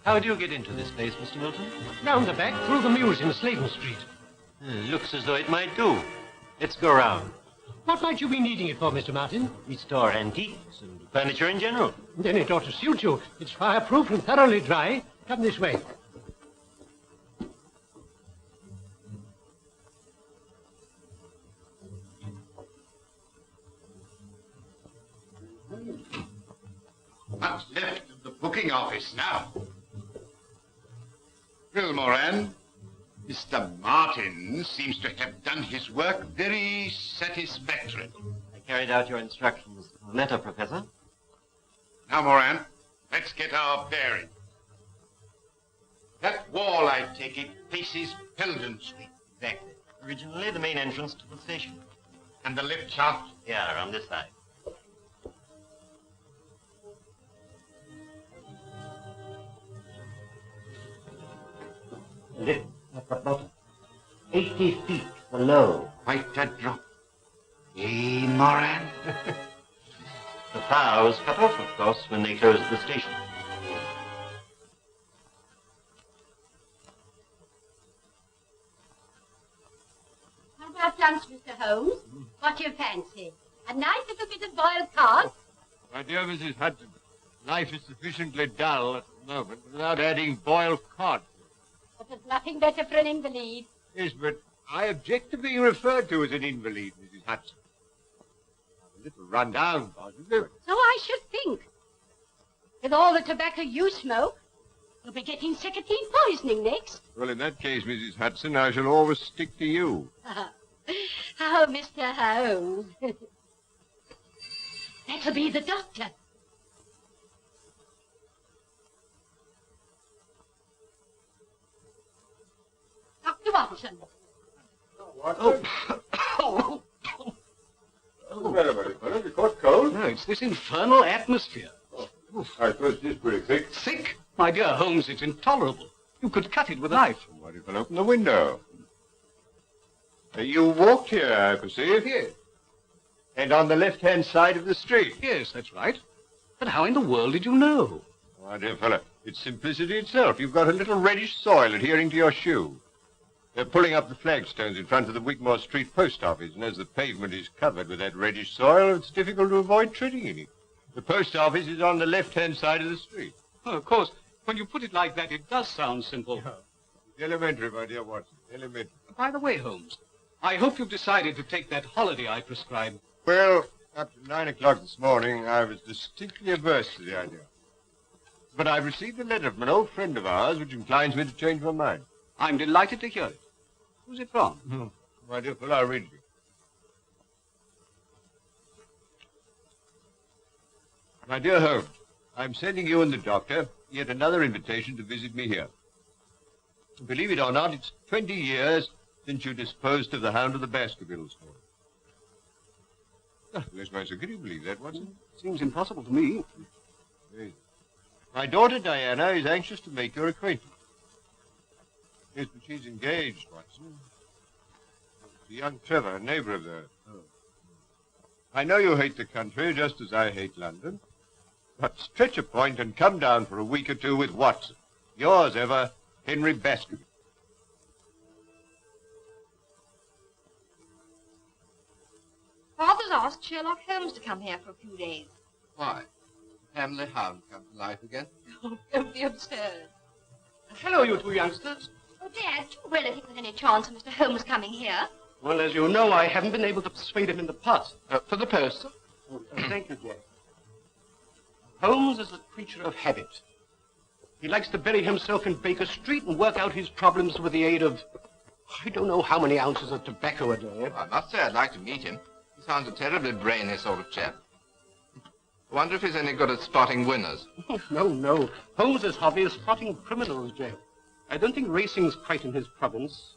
How do you get into this place, Mr. Milton? Round the back, through the mews in Sladen Street. Looks as though it might do. Let's go round. What might you be needing it for, Mr. Martin? We store antiques and furniture in general. Then it ought to suit you. It's fireproof and thoroughly dry. Come this way. What's left of the booking office now? Well, Moran, Mr. Martin seems to have done his work very satisfactorily. I carried out your instructions in the letter, Professor. Now, Moran, let's get our bearings. That wall, I take it, faces Peldon Street. Exactly. Originally the main entrance to the station. And the lift shaft? Yeah, on this side. Lift at the bottom. 80 feet below. Quite a drop. Eh, Moran? The power was cut off, of course, when they closed the station. How about lunch, Mr. Holmes? What do you fancy? A nice little bit of boiled cod? My dear Mrs. Hudson, life is sufficiently dull at the moment without adding boiled cod. But there's nothing better for an invalid. Yes, but I object to being referred to as an invalid, Mrs. Hudson. I'm a little run down, possibly. So I should think. With all the tobacco you smoke, you'll be getting nicotine poisoning next. Well, in that case, Mrs. Hudson, I shall always stick to you. Oh, Mr. Holmes. That'll be the doctor. Dr. Watson. Oh. Well, fellow, you caught cold? No, it's this infernal atmosphere. I suppose it is pretty thick. Thick? My dear Holmes, it's intolerable. You could cut it with a knife. What if I open the window? You walked here, I perceive. Yes. And on the left-hand side of the street. Yes, that's right. But how in the world did you know? My dear fellow, it's simplicity itself. You've got a little reddish soil adhering to your shoe. They're pulling up the flagstones in front of the Wigmore Street post office, and as the pavement is covered with that reddish soil, it's difficult to avoid treading in it. The post office is on the left-hand side of the street. Oh, of course, when you put it like that, it does sound simple. Yeah. It's elementary, my dear Watson, elementary. By the way, Holmes, I hope you've decided to take that holiday I prescribed. Well, up to 9 o'clock this morning, I was distinctly averse to the idea. But I've received a letter from an old friend of ours which inclines me to change my mind. I'm delighted to hear it. Who's it from? My dear fellow, I'll read it to you. My dear Holmes, I'm sending you and the doctor yet another invitation to visit me here. Believe it or not, it's 20 years since you disposed of the Hound of the Baskervilles for us. Ah, bless my soul, can you believe that, Watson? Seems impossible to me. Yes. My daughter Diana is anxious to make your acquaintance. Yes, but she's engaged, Watson. To young Trevor, a neighbor of theirs. Oh. I know you hate the country just as I hate London. But stretch a point and come down for a week or two with Watson. Yours ever, Henry Baskerville. Father's asked Sherlock Holmes to come here for a few days. Why? Family Hound come to life again? Oh, don't be absurd. Hello, you two youngsters. Oh, Dad, do you really think there's any chance of Mr. Holmes coming here? Well, as you know, I haven't been able to persuade him in the past. For the post. Thank you, Jack. Holmes is a creature of habit. He likes to bury himself in Baker Street and work out his problems with the aid of, I don't know how many ounces of tobacco a day. I must say I'd like to meet him. He sounds a terribly brainy sort of chap. I wonder if he's any good at spotting winners. No. Holmes's hobby is spotting criminals, Jack. I don't think racing's quite in his province.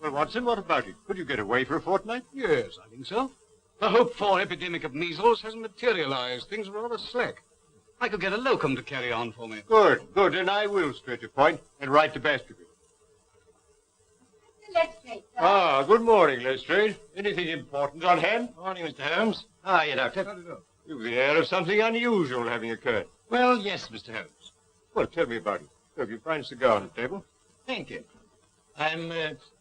Well, Watson, what about it? Could you get away for a fortnight? Yes, I think so. The hoped-for epidemic of measles hasn't materialized. Things are rather slack. I could get a locum to carry on for me. Good, and I will stretch a point and write to Baskerville. Lestrade, sir. Ah, good morning, Lestrade. Anything important on hand? Morning, Mr. Holmes. How are you, Doctor? You've the air of something unusual having occurred. Well, yes, Mr. Holmes. Well, tell me about it. Look, you find a cigar on the table. Thank you. I'm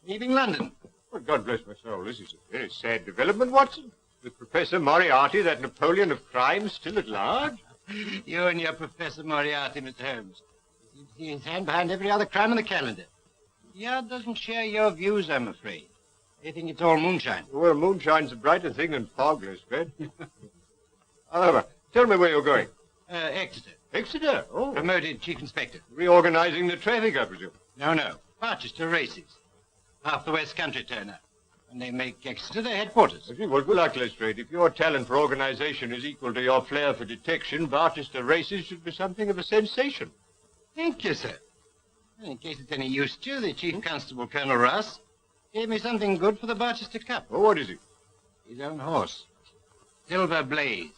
leaving London. Well, God bless my soul. This is a very sad development, Watson. With Professor Moriarty, that Napoleon of crime, still at large. You and your Professor Moriarty, Mr. Holmes. You see his hand behind every other crime on the calendar. The Yard doesn't share your views, I'm afraid. They think it's all moonshine. Well, moonshine's a brighter thing than fog, Lestrade. However, tell me where you're going. Exeter. Exeter? Oh. Promoted Chief Inspector. Reorganizing the traffic, I presume. No. Barchester races. Half the West Country turn up. And they make Exeter their headquarters. I see. Well, good luck, Lestrade. If your talent for organization is equal to your flair for detection, Barchester races should be something of a sensation. Thank you, sir. In case it's any use to you, the Chief Constable, Colonel Ross, gave me something good for the Barchester Cup. Oh, what is it? His own horse. Silver Blaze.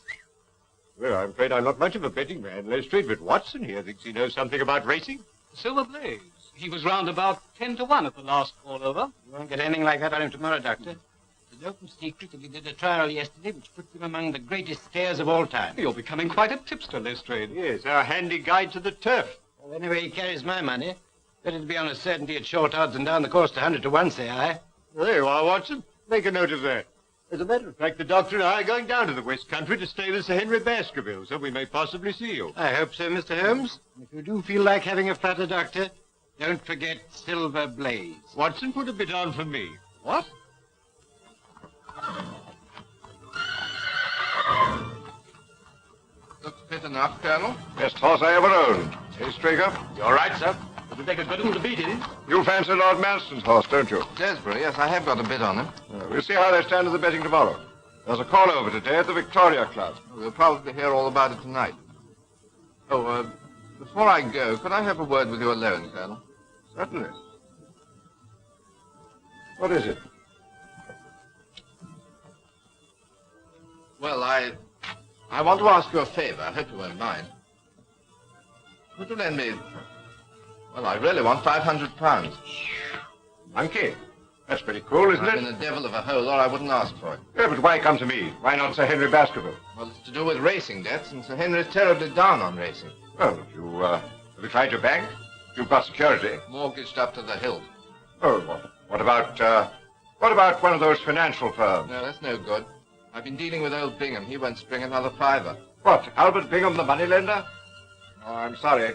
Well, I'm afraid I'm not much of a betting man, Lestrade, but Watson here thinks he knows something about racing. Silver Blaze. He was round about 10 to 1 at the last call over. You won't get anything like that on him tomorrow, Doctor. It's an open secret that he did a trial yesterday which puts him among the greatest stayers of all time. You're becoming quite a tipster, Lestrade. Yes, our handy guide to the turf. Well, anyway he carries my money, better to be on a certainty at short odds and down the course to 100 to 1, say I. There you are, Watson. Make a note of that. As a matter of fact, the doctor and I are going down to the West Country to stay with Sir Henry Baskervilles, so we may possibly see you. I hope so, Mr. Holmes. If you do feel like having a flutter, Doctor, don't forget Silver Blaze. Watson, put a bit on for me. What? Looks fit enough, Colonel. Best horse I ever owned. Hey, Straker? You all right, sir? It'll take a good one to beat it. You fancy Lord Manston's horse, don't you? Desborough, yes, I have got a bid on him. We'll see how they stand at the betting tomorrow. There's a call over today at the Victoria Club. We'll probably hear all about it tonight. Oh, before I go, could I have a word with you alone, Colonel? Certainly. What is it? Well, I want to ask you a favor. I hope you won't mind. Would you lend me... Well, I really want £500. Monkey. That's pretty cool, isn't I'm it? in a devil of a hole, or I wouldn't ask for it. Yeah, but why come to me? Why not Sir Henry Baskerville? Well, it's to do with racing debts, and Sir Henry's terribly down on racing. Well, have you tried your bank? You've got security. Mortgaged up to the hilt. Oh, what about one of those financial firms? No, that's no good. I've been dealing with old Bingham. He won't spring another fiver. What, Albert Bingham, the moneylender? Oh, I'm sorry.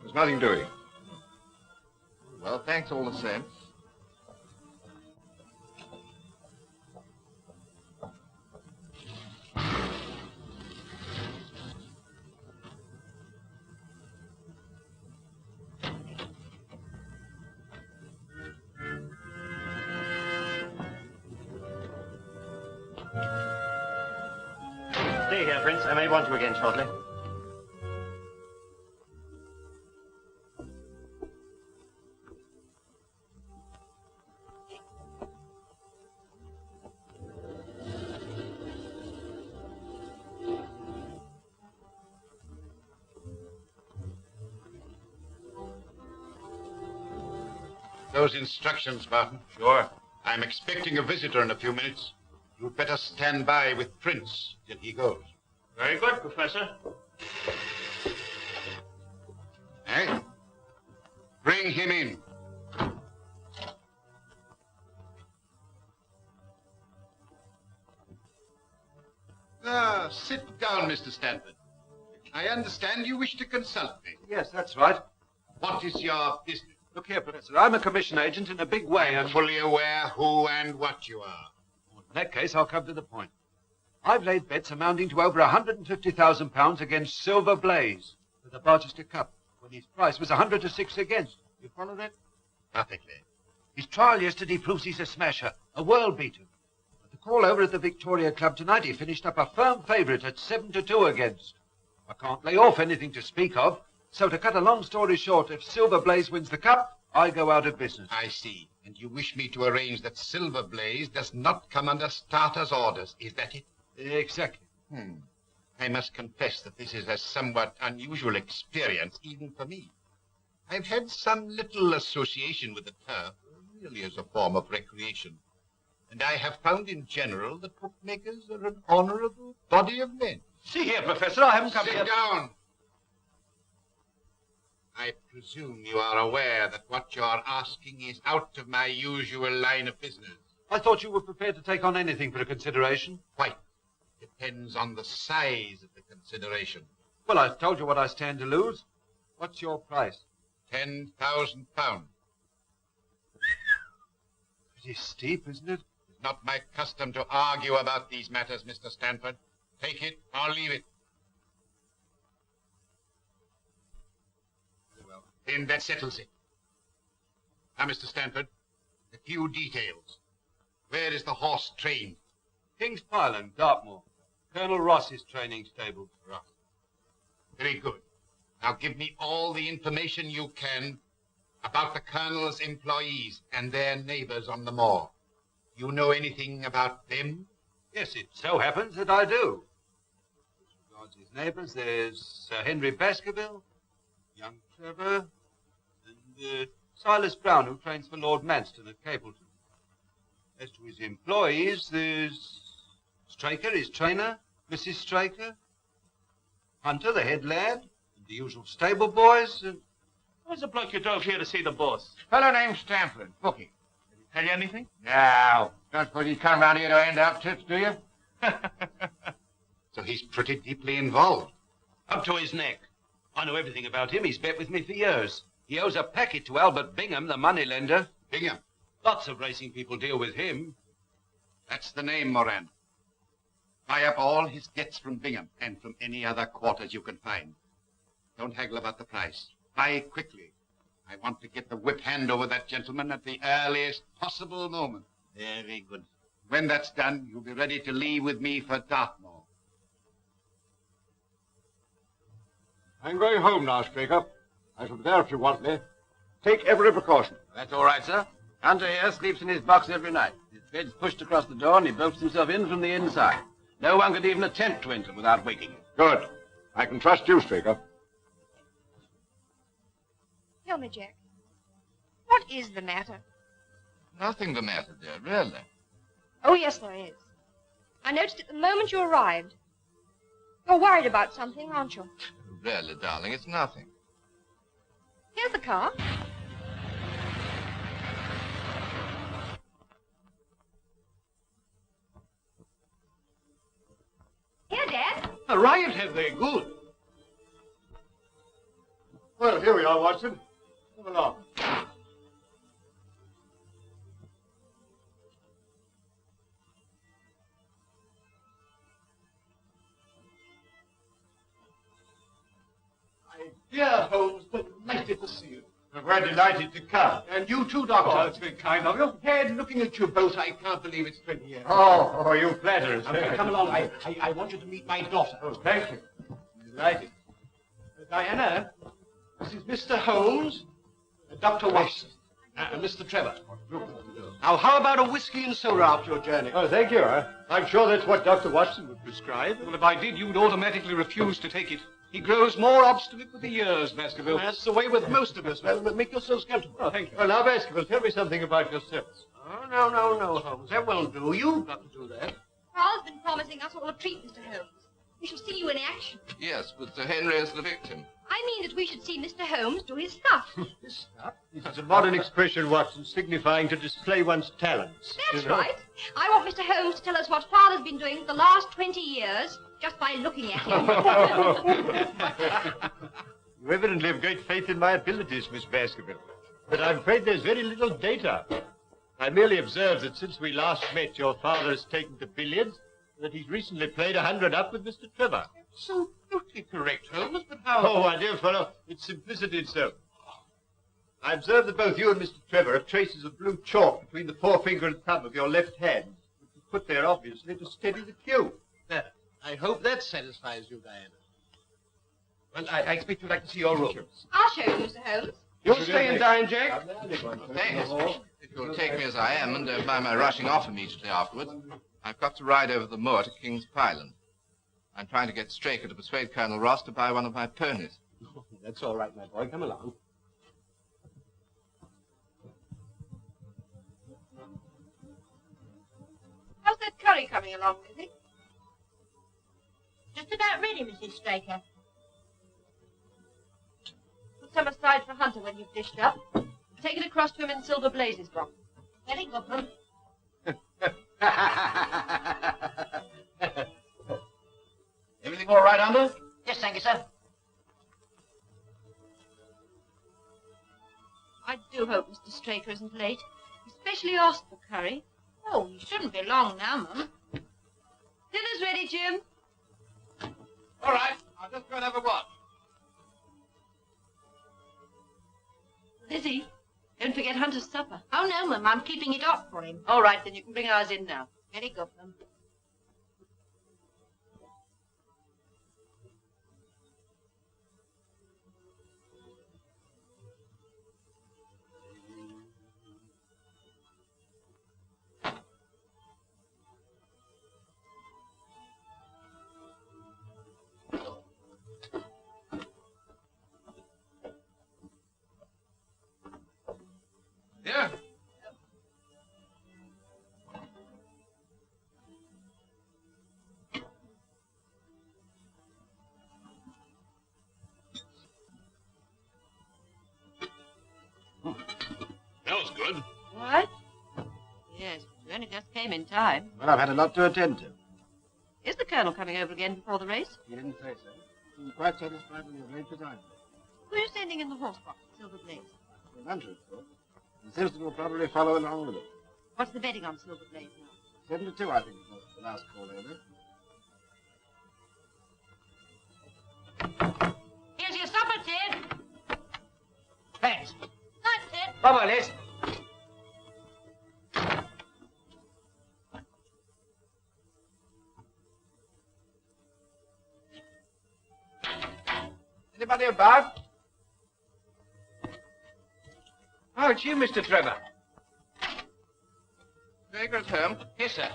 There's nothing doing. Well, thanks all the same. Stay here, Prince. I may want you again shortly. Those instructions, Barton. Sure. I'm expecting a visitor in a few minutes. You'd better stand by with Prince till he goes. Very good, Professor. Eh? Bring him in. Sit down, Mr. Stanford. I understand you wish to consult me. Yes, that's right. What is your business? Look here, Professor. I'm a commission agent in a big way, I'm and... fully aware who and what you are. In that case, I'll come to the point. I've laid bets amounting to over £150,000 against Silver Blaze for the Barchester Cup, when his price was 100 to 6 against. You follow that? Perfectly. His trial yesterday proves he's a smasher, a world beater. At the call over at the Victoria Club tonight, he finished up a firm favourite at 7 to 2 against. I can't lay off anything to speak of, so to cut a long story short, if Silver Blaze wins the cup, I go out of business. I see. And you wish me to arrange that Silver Blaze does not come under starter's orders. Is that it? Exactly. I must confess that this is a somewhat unusual experience, even for me. I've had some little association with the turf, really as a form of recreation. And I have found in general that bookmakers are an honorable body of men. See here, Professor, I haven't come Sit here... down. I presume you are aware that what you're asking is out of my usual line of business. I thought you were prepared to take on anything for a consideration. Quite. Depends on the size of the consideration. Well, I've told you what I stand to lose. What's your price? £10,000. Pretty steep, isn't it? It's not my custom to argue about these matters, Mr. Stanford. Take it or leave it. Very well. Then that settles it. Now, Mr. Stanford, a few details. Where is the horse trained? King's Pyland, Dartmoor. Colonel Ross's training stable. Right. Very good. Now give me all the information you can about the Colonel's employees and their neighbors on the moor. You know anything about them? Yes, it so happens that I do. As regards his neighbors, there's Sir Henry Baskerville, young Trevor, and Silas Brown, who trains for Lord Manston at Capleton. As to his employees, there's Straker, his trainer, Mrs. Straker, Hunter, the head lad, and the usual stable boys. Where's the bloke you drove here to see the boss? Fellow named Stamford, bookie. Did he tell you anything? No. Don't suppose he's come round here to hand out tips, do you? So he's pretty deeply involved. Up to his neck. I know everything about him. He's bet with me for years. He owes a packet to Albert Bingham, the moneylender. Bingham. Lots of racing people deal with him. That's the name, Moran. Buy up all his debts from Bingham and from any other quarters you can find. Don't haggle about the price. Buy quickly. I want to get the whip hand over that gentleman at the earliest possible moment. Very good. When that's done, you'll be ready to leave with me for Dartmoor. I'm going home now, Straker. I shall be there if you want me. Take every precaution. That's all right, sir. Hunter here sleeps in his box every night. His bed's pushed across the door and he bolts himself in from the inside. No one could even attempt to enter without waking him. Good. I can trust you, Straker. Tell me, Jack, what is the matter? Nothing the matter, dear, really. Oh, yes, there is. I noticed it the moment you arrived. You're worried about something, aren't you? Really, darling, it's nothing. Here's the car. Here, Dad. A riot, have they? Good. Well, here we are, Watson. Come along. Dear Holmes, delighted to see you. We're delighted to come. And you too, Doctor. Oh, that's very kind of you. Dad, looking at you both, I can't believe it's 20 years. Oh, you flatter us. Okay, come along. I want you to meet my daughter. Oh, thank you. Delighted. Diana, this is Mr. Holmes, Dr. Watson, and Mr. Trevor. Now, how about a whiskey and soda after your journey? Oh, thank you. I'm sure that's what Dr. Watson would prescribe. Well, if I did, you'd automatically refuse to take it. He grows more obstinate with the years, Baskerville. That's the way with most of us. Well, make yourselves comfortable. Oh, thank you. Well, now, Baskerville, tell me something about yourselves. Oh, no, Holmes. That won't do. You've got to do that. Carl's been promising us all a treat, Mr. Holmes. We shall see you in action. Yes, with Sir Henry as the victim. I mean that we should see Mr. Holmes do his stuff. This stuff? This is a modern expression, Watson, signifying to display one's talents. That's you know? right. I want Mr. Holmes to tell us what Father's been doing for the last 20 years, just by looking at him. You evidently have great faith in my abilities, Miss Baskerville. But I'm afraid there's very little data. I merely observed that since we last met, your father has taken to billiards, and that he's recently played 100 up with Mr. Trevor. So totally correct, Holmes, but how? Oh, my dear fellow, it's simplicity itself. I observed that both you and Mr. Trevor have traces of blue chalk between the forefinger and thumb of your left hand, which is put there, obviously, to steady the cue. There. I hope that satisfies you, Diana. Well, I expect you'd like to see your room. I'll show you, Mr. Holmes. You'll stay and dine, Jack? Thanks. If you'll take me as I am and don't mind my rushing off immediately afterwards, I've got to ride over the moor to King's Pyland. I'm trying to get Straker to persuade Colonel Ross to buy one of my ponies. That's all right, my boy. Come along. How's that curry coming along, Lizzie? Just about ready, Mrs. Straker. It's some aside for Hunter when you've dished up. Take it across to him in Silver Blaze's box. Very good, ma'am. Everything all right, Hunter? Yes, thank you, sir. I do hope Mr. Straker isn't late. He specially asked for curry. Oh, he shouldn't be long now, Mum. Dinner's ready, Jim. All right, I'll just go and have a watch. Lizzie, don't forget Hunter's supper. Oh, no, Mum, I'm keeping it off for him. All right, then you can bring ours in now. Very good, Mum. Yeah? Smells good. What? Yes, but you only just came in time. Well, I've had a lot to attend to. Is the Colonel coming over again before the race? He didn't say so. I'm quite satisfied with your great design. Who are you sending in the horse box at Silver Blaze? The Hunter, of course. And Simpson will probably follow along with it. What's the betting on Silver Blaze now? 7-2, I think, was the last call over. Here's your supper, Ted. Thanks. Night, Ted. Bye-bye, Liz. Anybody about? Oh, it's you, Mr. Trevor. Straker at home? Yes, sir.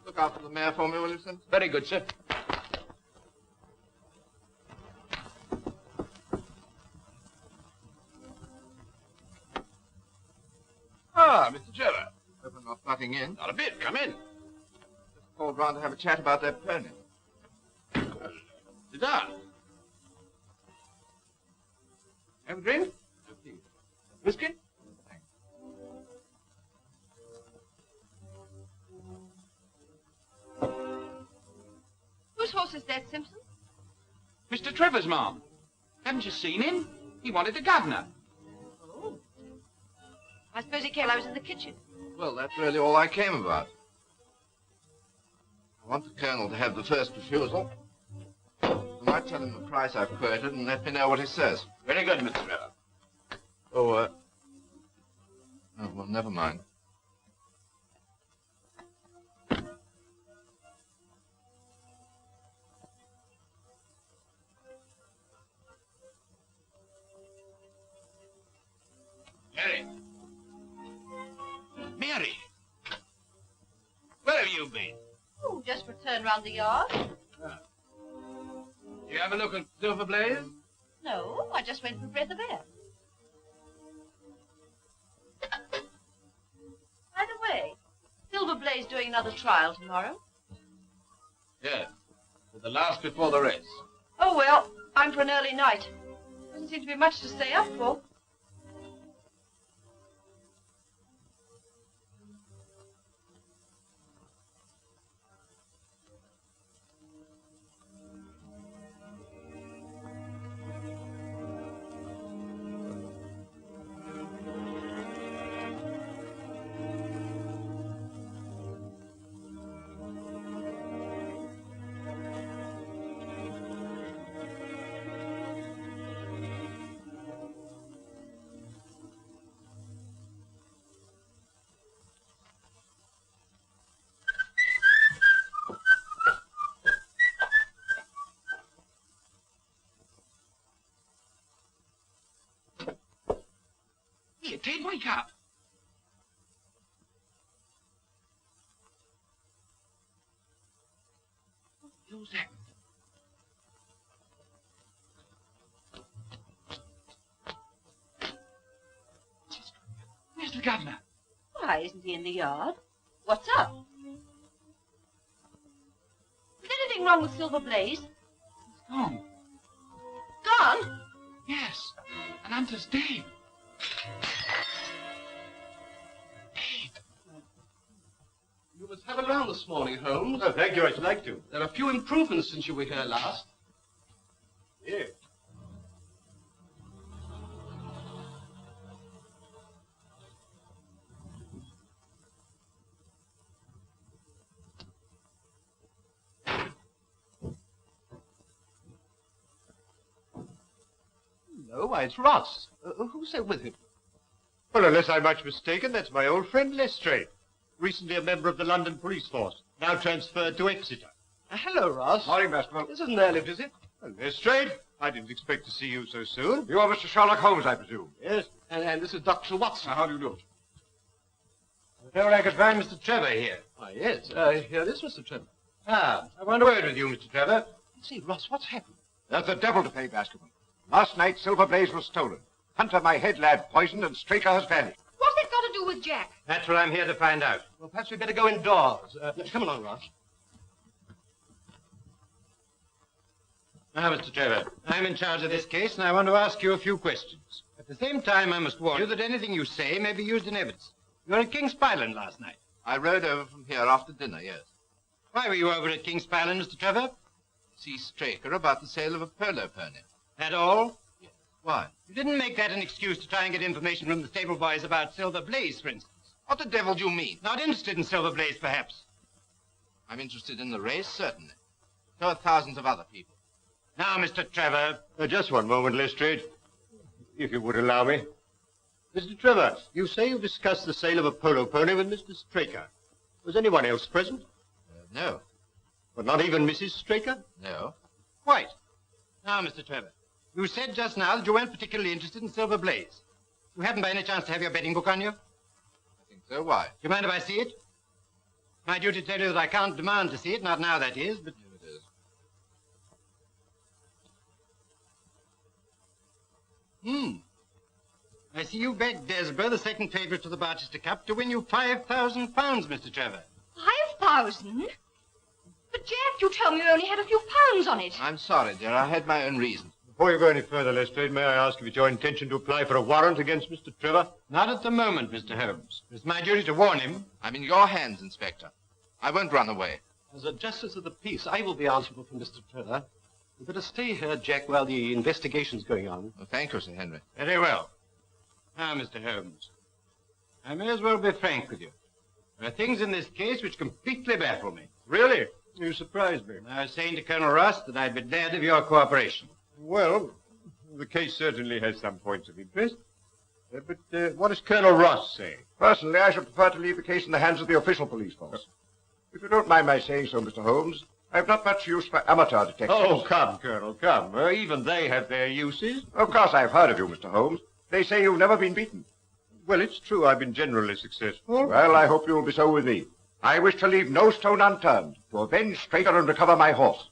Look out for the mare for me, will you, Simpson? Very good, sir. Ah, Mr. Trevor. Hope I'm not butting in. Not a bit. Come in. Just called round to have a chat about that pony. Sit down. Have a drink? No, please. Whiskey? Thanks. Whose horse is that, Simpson? Mr. Trevor's, Ma'am. Haven't you seen him? He wanted the governor. Oh. I suppose he came. I was in the kitchen. Well, that's really all I came about. I want the Colonel to have the first refusal. I might tell him the price I've quoted and let me know what he says. Very good, Mr. Trevor. Oh, well, never mind. Mary. Mary. Where have you been? Oh, just returned round the yard. You have a look at Silver Blaze? No, I just went for a breath of air. By the way, Silver Blaze doing another trial tomorrow. Yes. But the last before the race. Oh, well, I'm for an early night. Doesn't seem to be much to stay up for. Here, Ted, wake up. What the hell's happened? Where's the governor? Why, isn't he in the yard? What's up? anything wrong with Silver Blaze? It's gone. Gone? Yes. And Hunter's dead. You must have a round this morning, Holmes. Oh, thank you. I'd like to. There are a few improvements since you were here last. Yes. No, why, it's Ross. Who's there with him? Well, unless I'm much mistaken, that's my old friend Lestrade. Recently a member of the London police force, now transferred to Exeter. Hello, Ross. Morning, Baskerville. This isn't airlift, is it? Well, Lestrade, I didn't expect to see you so soon. You are Mr. Sherlock Holmes, I presume? Yes. And this is Dr. Watson. How do you do? I felt I could find Mr. Trevor here. Ah, yes. Here is Mr. Trevor. Ah, I want a word with you, Mr. Trevor. See, Ross, what's happened? There's the devil to pay, Baskerville. Last night, Silver Blaze was stolen. Hunter, my head lad, poisoned, and Straker has vanished. What's that got to do with Jack? That's what I'm here to find out. Well, perhaps we'd better go indoors. Come along, Ross. Now, Mr. Trevor, I'm in charge of this case, and I want to ask you a few questions. At the same time, I must warn you that anything you say may be used in evidence. You were at King's Pyland last night. I rode over from here after dinner, yes. Why were you over at King's Pyland, Mr. Trevor? See Straker about the sale of a polo pony. At all? Yes. Why? You didn't make that an excuse to try and get information from the stable boys about Silver Blaze, for instance. What the devil do you mean? Not interested in Silver Blaze, perhaps. I'm interested in the race, certainly. So are thousands of other people. Now, Mr. Trevor. Just one moment, Lestrade, if you would allow me. Mr. Trevor, you say you discussed the sale of a polo pony with Mr. Straker. Was anyone else present? No. But not even Mrs. Straker? No. Quite. Now, Mr. Trevor, you said just now that you weren't particularly interested in Silver Blaze. You haven't by any chance to have your betting book on you? I think so. Why? Do you mind if I see it? My duty to tell you that I can't demand to see it, not now, that is, but... Here it is. I see you begged Desborough, the second favourite to the Barchester Cup, to win you £5,000, Mr. Trevor. 5,000? But, Jack, you told me you only had a few pounds on it. I'm sorry, dear. I had my own reasons. Before you go any further, Lestrade, may I ask if it's your intention to apply for a warrant against Mr. Trevor? Not at the moment, Mr. Holmes. It's my duty to warn him. I'm in your hands, Inspector. I won't run away. As a justice of the peace, I will be answerable for Mr. Trevor. You better stay here, Jack, while the investigation's going on. Well, thank you, Sir Henry. Very well. Now, Mr. Holmes, I may as well be frank with you. There are things in this case which completely baffle me. Really? You surprised me. I was saying to Colonel Ross that I'd be glad of your cooperation. Well, the case certainly has some points of interest. But what does Colonel Ross say? Personally, I should prefer to leave the case in the hands of the official police force. If you don't mind my saying so, Mr. Holmes, I've not much use for amateur detectives. Oh, come, Colonel, come. Even they have their uses. Of course, I've heard of you, Mr. Holmes. They say you've never been beaten. Well, it's true I've been generally successful. Well, I hope you'll be so with me. I wish to leave no stone unturned to avenge Straker and recover my horse.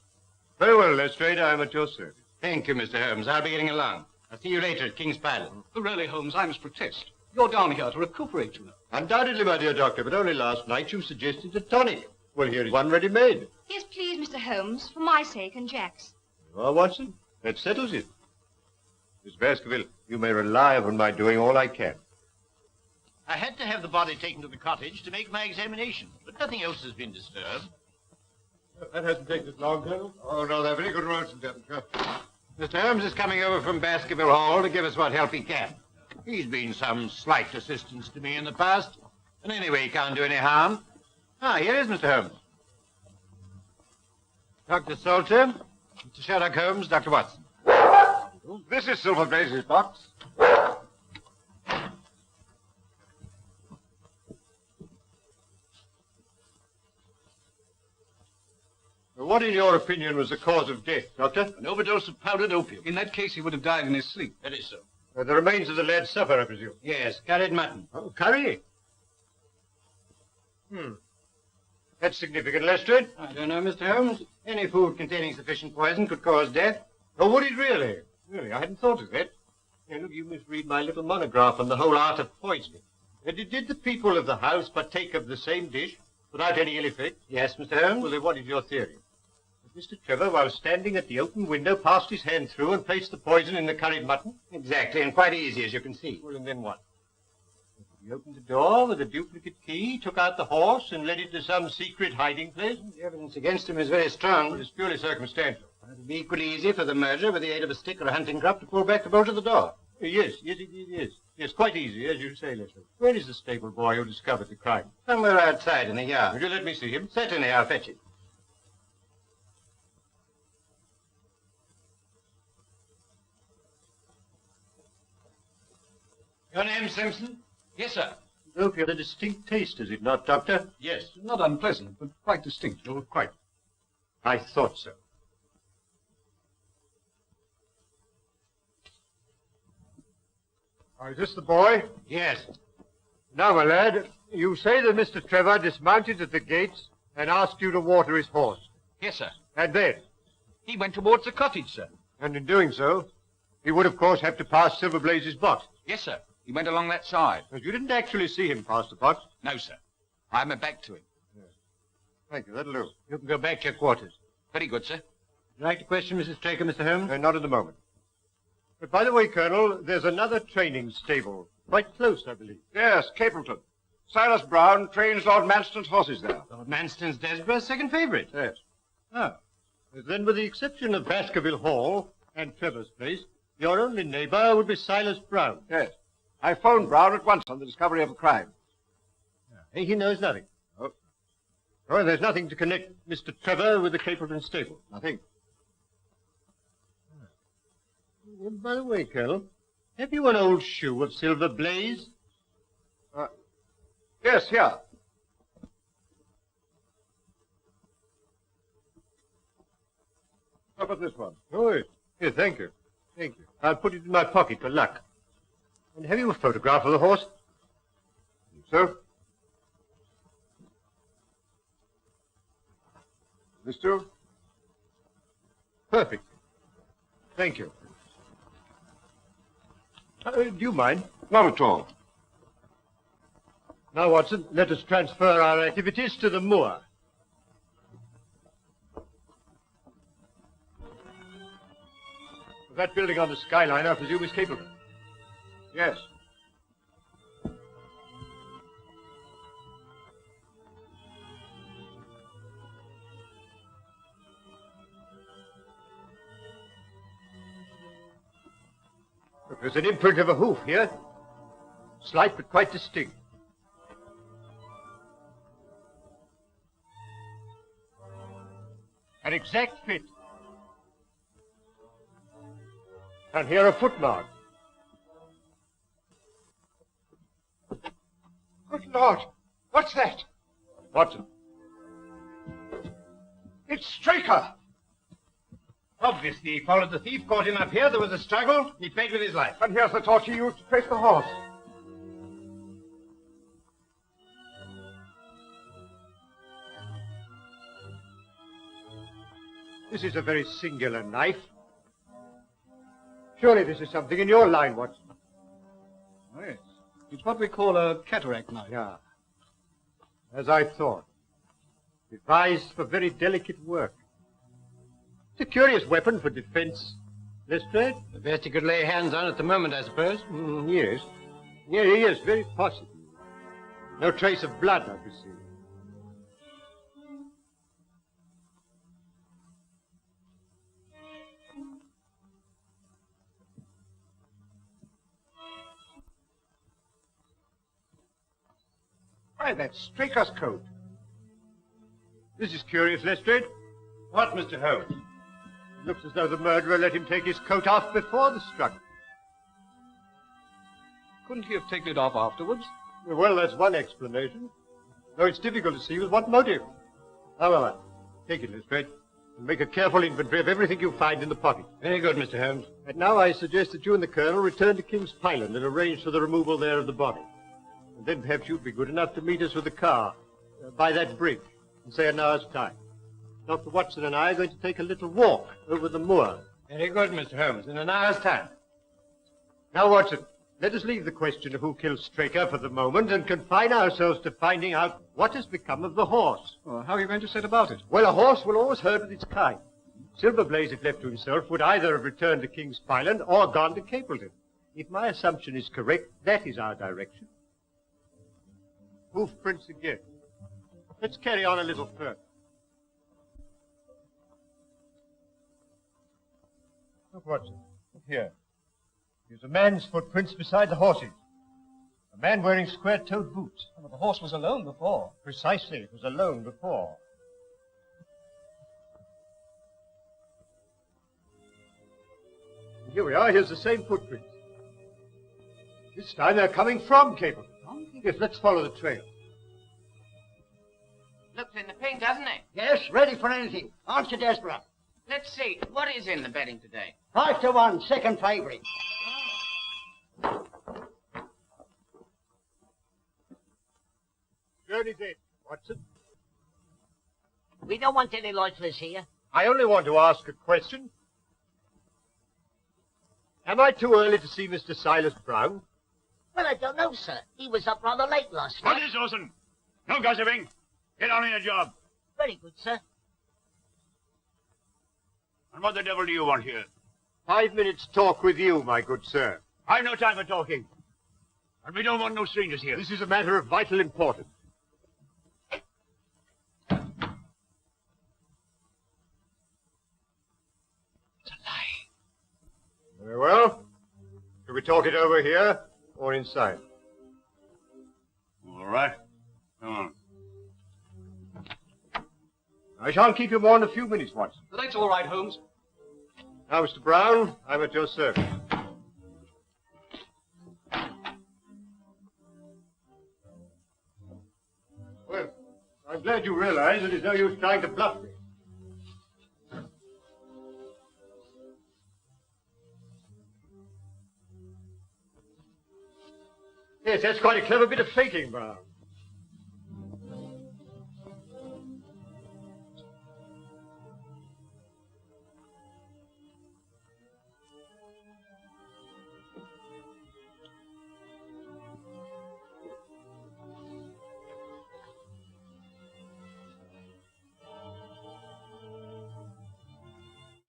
Very well, Lestrade, I'm at your service. Thank you, Mr. Holmes. I'll be getting along. I'll see you later at King's Pyland. Really, Holmes, I must protest. You're down here to recuperate, you know. Undoubtedly, my dear doctor, but only last night you suggested a tonic. Well, here is one ready-made. Yes, please, Mr. Holmes, for my sake and Jack's. Well, Watson, that settles it. Miss Baskerville, you may rely upon my doing all I can. I had to have the body taken to the cottage to make my examination, but nothing else has been disturbed. That hasn't taken us long, Colonel. Oh, no, they're very good roads, Devonshire. Mr. Holmes is coming over from Baskerville Hall to give us what help he can. He's been some slight assistance to me in the past, and anyway, he can't do any harm. Ah, here is Mr. Holmes. Dr. Salter, Mr. Sherlock Holmes, Dr. Watson. This is Silver Blaze's box. What, in your opinion, was the cause of death, Doctor? An overdose of powdered opium. In that case, he would have died in his sleep. That is so. The remains of the lad's supper, I presume? Yes, curried mutton. Oh, curry? That's significant, Lestrade. I don't know, Mr. Holmes. Any food containing sufficient poison could cause death. Oh, would it really? Really, I hadn't thought of that. Now, look, you misread my little monograph on the whole art of poisoning. Did the people of the house partake of the same dish without any ill effect? Yes, Mr. Holmes. Well, then what is your theory? Mr. Trevor, while standing at the open window, passed his hand through and placed the poison in the curried mutton? Exactly, and quite easy, as you can see. Well, and then what? He opened the door with a duplicate key, took out the horse, and led it to some secret hiding place? The evidence against him is very strong. Well, it's purely circumstantial. It would be equally easy for the murderer, with the aid of a stick or a hunting crop, to pull back the bolt of the door. Yes, it is. Yes, quite easy, as you say, Leslie. Where is the stable boy who discovered the crime? Somewhere outside in the yard. Would you let me see him? Certainly, I'll fetch it. Your name, Simpson? Yes, sir. Hope you have a distinct taste, is it not, Doctor? Yes, not unpleasant, but quite distinct. Oh, quite. I thought so. Is this the boy? Yes. Now, my lad, you say that Mr. Trevor dismounted at the gates and asked you to water his horse. Yes, sir. And then? He went towards the cottage, sir. And in doing so, he would, of course, have to pass Silver Blaze's box. Yes, sir. He went along that side. But you didn't actually see him pass the box? No, sir. I had my back to him. Thank you, that'll do. You can go back to your quarters. Very good, sir. Would you like to question Mrs. Straker, Mr. Holmes? Not at the moment. But by the way, Colonel, there's another training stable. Quite close, I believe. Yes, Capleton. Silas Brown trains Lord Manston's horses there. Lord Manston's Desborough's second favourite. Yes. Ah. Then, with the exception of Baskerville Hall and Trevor's place, your only neighbour would be Silas Brown. Yes. I phoned Brown at once on the discovery of a crime. He knows nothing. Oh, and there's nothing to connect Mr. Trevor with the Capleton stable. Nothing. Well, by the way, Colonel, have you an old shoe of Silver Blaze? Yes, here. How about this one? Oh, yes. Here, thank you. Thank you. I'll put it in my pocket for luck. And have you a photograph of the horse? So? This too? Perfect. Thank you. Do you mind? Not at all. Now, Watson, let us transfer our activities to the moor. That building on the skyline, I presume, is Capleton. Yes. Look, there's an imprint of a hoof here. Slight but quite distinct. An exact fit. And here a footmark. Good Lord! What's that? Watson. It's Straker! Obviously, he followed the thief, caught him up here, there was a struggle, he paid with his life. And here's the torch he used to trace the horse. This is a very singular knife. Surely this is something in your line, Watson. Oh, yes. It's what we call a cataract knife. Yeah. As I thought. Devised for very delicate work. It's a curious weapon for defense. Lestrade? The best he could lay hands on at the moment, I suppose. Yes. Yes, very possible. No trace of blood, I perceive. Why, that's Straker's coat. This is curious, Lestrade. What, Mr. Holmes? It looks as though the murderer let him take his coat off before the struggle. Couldn't he have taken it off afterwards? Well, that's one explanation. Though it's difficult to see with what motive. However, take it, Lestrade, and make a careful inventory of everything you find in the pocket. Very good, Mr. Holmes. And now I suggest that you and the Colonel return to King's Pyland and arrange for the removal there of the body. And then perhaps you'd be good enough to meet us with the car by that bridge in, say, an hour's time. Dr. Watson and I are going to take a little walk over the moor. Very good, Mr. Holmes, in an hour's time. Now, Watson, let us leave the question of who killed Straker for the moment and confine ourselves to finding out what has become of the horse. Well, how are you going to set about it? Well, a horse will always herd with its kind. Silverblaze, if left to himself, would either have returned to King's Pyland or gone to Capleton. If my assumption is correct, that is our direction. Hoof prints again. Let's carry on a little further. Look, Watson. Look here. There's a man's footprints beside the horse's. A man wearing square-toed boots. Oh, but the horse was alone before. Precisely. It was alone before. Here we are. Here's the same footprints. This time they're coming from Capleton. Yes, let's follow the trail. Looks in the pink, doesn't it? Yes, ready for anything. Aren't you desperate? Let's see. What is in the betting today? 5-1, second favourite. Journey's in, Watson. We don't want any lifeless here. I only want to ask a question. Am I too early to see Mr. Silas Brown? Well, I don't know, sir. He was up rather late last night. What is, Orson? No gossiping. Get on in your job. Very good, sir. And what the devil do you want here? 5 minutes' talk with you, my good sir. I've no time for talking. And we don't want no strangers here. This is a matter of vital importance. It's a lie. Very well. Shall we talk it over here or inside? All right. Come on. I shan't keep you more than a few minutes, Watson. That's all right, Holmes. Now, Mr. Brown, I'm at your service. Well, I'm glad you realize that it's no use trying to bluff me. Yes, that's quite a clever bit of faking, Brown.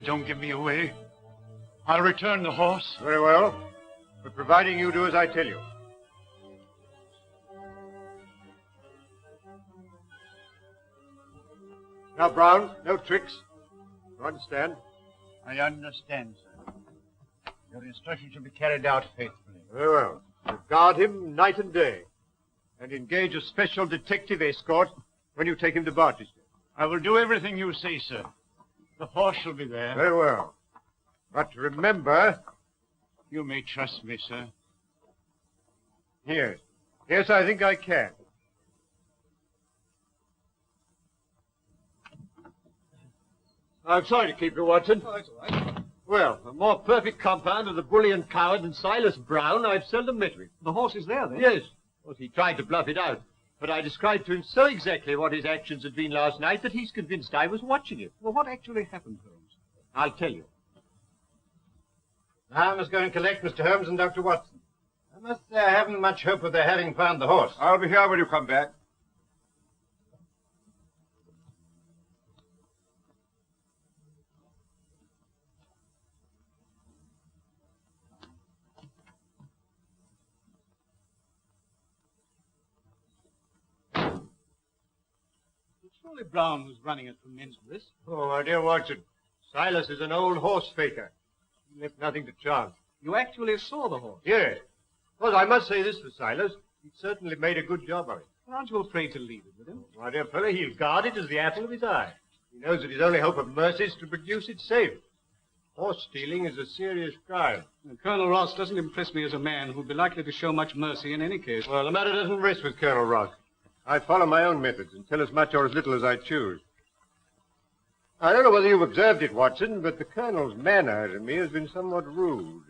Don't give me away. I'll return the horse. Very well, but providing you do as I tell you. Now, Brown, no tricks. You understand? I understand, sir. Your instructions shall be carried out faithfully. Very well. You guard him night and day, and engage a special detective escort when you take him to Barchester. I will do everything you say, sir. The horse shall be there. Very well. But remember... You may trust me, sir. Yes. Yes, I think I can. I'm sorry to keep you, Watson. Oh, that's all right. Well, a more perfect compound of the bully and coward than Silas Brown I've seldom met with. The horse is there, then? Yes. Of course, he tried to bluff it out. But I described to him so exactly what his actions had been last night that he's convinced I was watching him. Well, what actually happened, Holmes? I'll tell you. I must go and collect Mr. Holmes and Dr. Watson. I must say I haven't much hope of their having found the horse. I'll be here when you come back. Surely Brown was running it from men's risk. Oh, my dear Watson, Silas is an old horse faker. He left nothing to chance. You actually saw the horse? Yes. Well, I must say this for Silas. He certainly made a good job of it. Well, aren't you afraid to leave it with him? My dear fellow, he'll guard it as the apple of his eye. He knows that his only hope of mercy is to produce it safe. Horse stealing is a serious crime. Colonel Ross doesn't impress me as a man who'd be likely to show much mercy in any case. Well, the matter doesn't rest with Colonel Ross. I follow my own methods and tell as much or as little as I choose. I don't know whether you've observed it, Watson, but the Colonel's manner to me has been somewhat rude.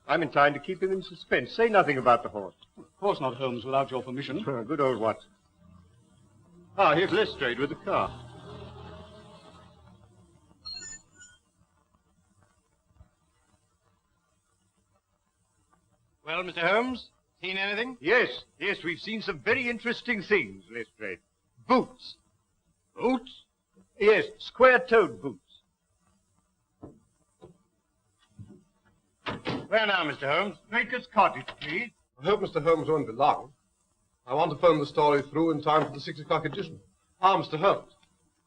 I'm inclined to keep him in suspense. Say nothing about the horse. Of course not, Holmes, without your permission. Good old Watson. Ah, here's Lestrade with the car. Well, Well, Mr. Holmes, seen anything? Yes, we've seen some very interesting things, Lestrade. Boots. Boots? Yes, square-toed boots. Where now, Mr. Holmes? Baker's Cottage, please. I hope Mr. Holmes won't be long. I want to phone the story through in time for the 6 o'clock edition. Ah, Mr. Holmes,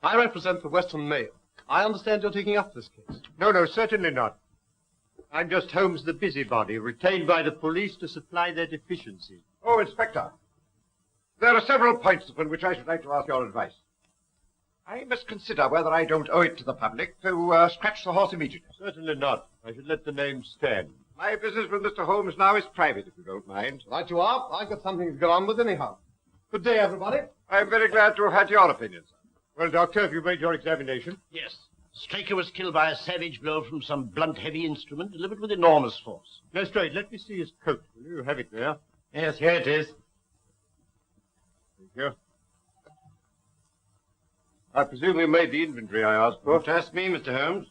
I represent the Western Mail. I understand you're taking up this case. No, certainly not. I'm just Holmes the busybody, retained by the police to supply their deficiencies. Oh, Inspector, there are several points upon which I should like to ask your advice. I must consider whether I don't owe it to the public to scratch the horse immediately. Certainly not. I should let the name stand. My business with Mr. Holmes now is private, if you don't mind. Right you are. I've got something to get on with anyhow. Good day, everybody. I'm very glad to have had your opinion, sir. Well, Doctor, have you made your examination? Yes. Straker was killed by a savage blow from some blunt, heavy instrument delivered with enormous force. Lestrade, let me see his coat. Will you have it there? Yes, here it is. Thank you. I presume you made the inventory I asked for. Trust me, Mr. Holmes.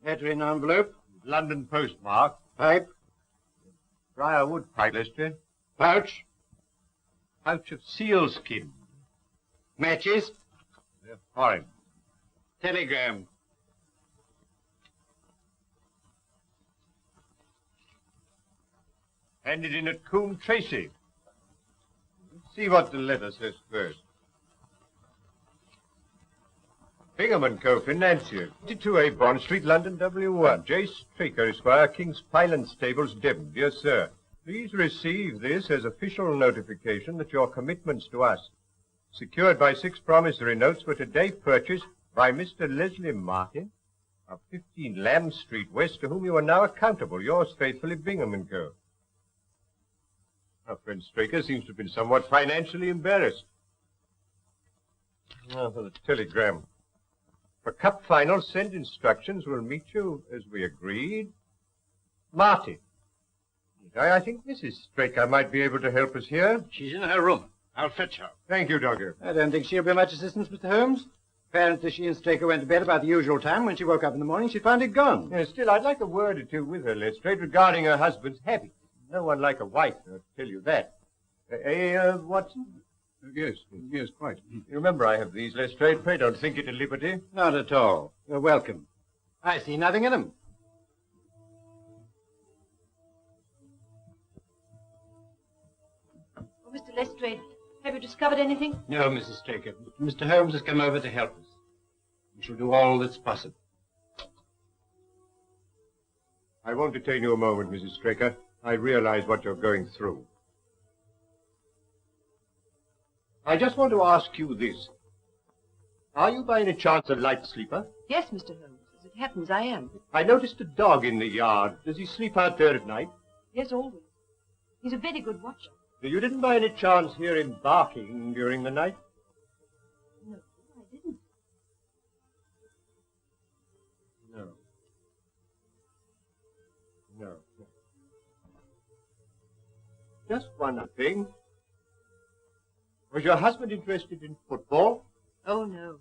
Letter in envelope. London postmark. Pipe. Briarwood pipe, Lestrade. Pouch. Pouch of sealskin. Matches. They're foreign. Telegram. Handed in at Coombe Tracy. Let's see what the letter says first. Bingham & Co. Financier, 22A Bond Street, London, W1. J. Straker, Esquire, King's Pyland Stables, Devon. Dear Sir, please receive this as official notification that your commitments to us, secured by 6 promissory notes, were today purchased by Mr. Leslie Martin of 15 Lamb Street West, to whom you are now accountable. Yours faithfully, Bingham & Co. Our friend Straker seems to have been somewhat financially embarrassed. Now for the telegram. For cup final, send instructions. We'll meet you as we agreed. Martin. I think Mrs. Straker might be able to help us here. She's in her room. I'll fetch her. Thank you, Doctor. I don't think she'll be much assistance, Mr. Holmes. Apparently she and Straker went to bed about the usual time. When she woke up in the morning, she found it gone. Still, I'd like a word or two with her, Lestrade, regarding her husband's habits. No one like a wife, I'll tell you that. Watson? Yes, quite. You remember I have these, Lestrade. Pray don't think it a liberty. Not at all. You're welcome. I see nothing in them. Oh, Mr. Lestrade, have you discovered anything? No, Mrs. Straker. Mr. Holmes has come over to help us. We shall do all that's possible. I won't detain you a moment, Mrs. Straker. I realize what you're going through. I just want to ask you this. Are you by any chance a light sleeper? Yes, Mr. Holmes. As it happens, I am. I noticed a dog in the yard. Does he sleep out there at night? Yes, always. He's a very good watcher. You didn't by any chance hear him barking during the night? No, I didn't. No. Just one thing. Was your husband interested in football? Oh, no.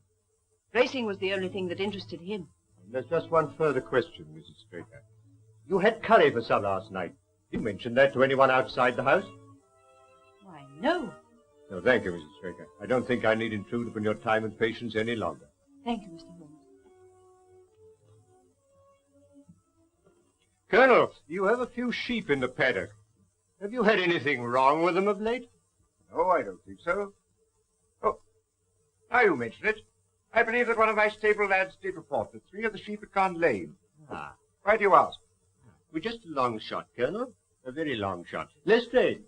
Racing was the only thing that interested him. There's just one further question, Mrs. Straker. You had curry for supper last night. Did you mention that to anyone outside the house? Why, no. No, thank you, Mrs. Straker. I don't think I need intrude upon your time and patience any longer. Thank you, Mr. Holmes. Colonel, you have a few sheep in the paddock. Have you had anything wrong with them of late? No, I don't think so. Oh, now you mention it. I believe that one of my stable lads did report that 3 of the sheep had gone lame. Ah. Why do you ask? Well, just a long shot, Colonel. A very long shot. Lestrade,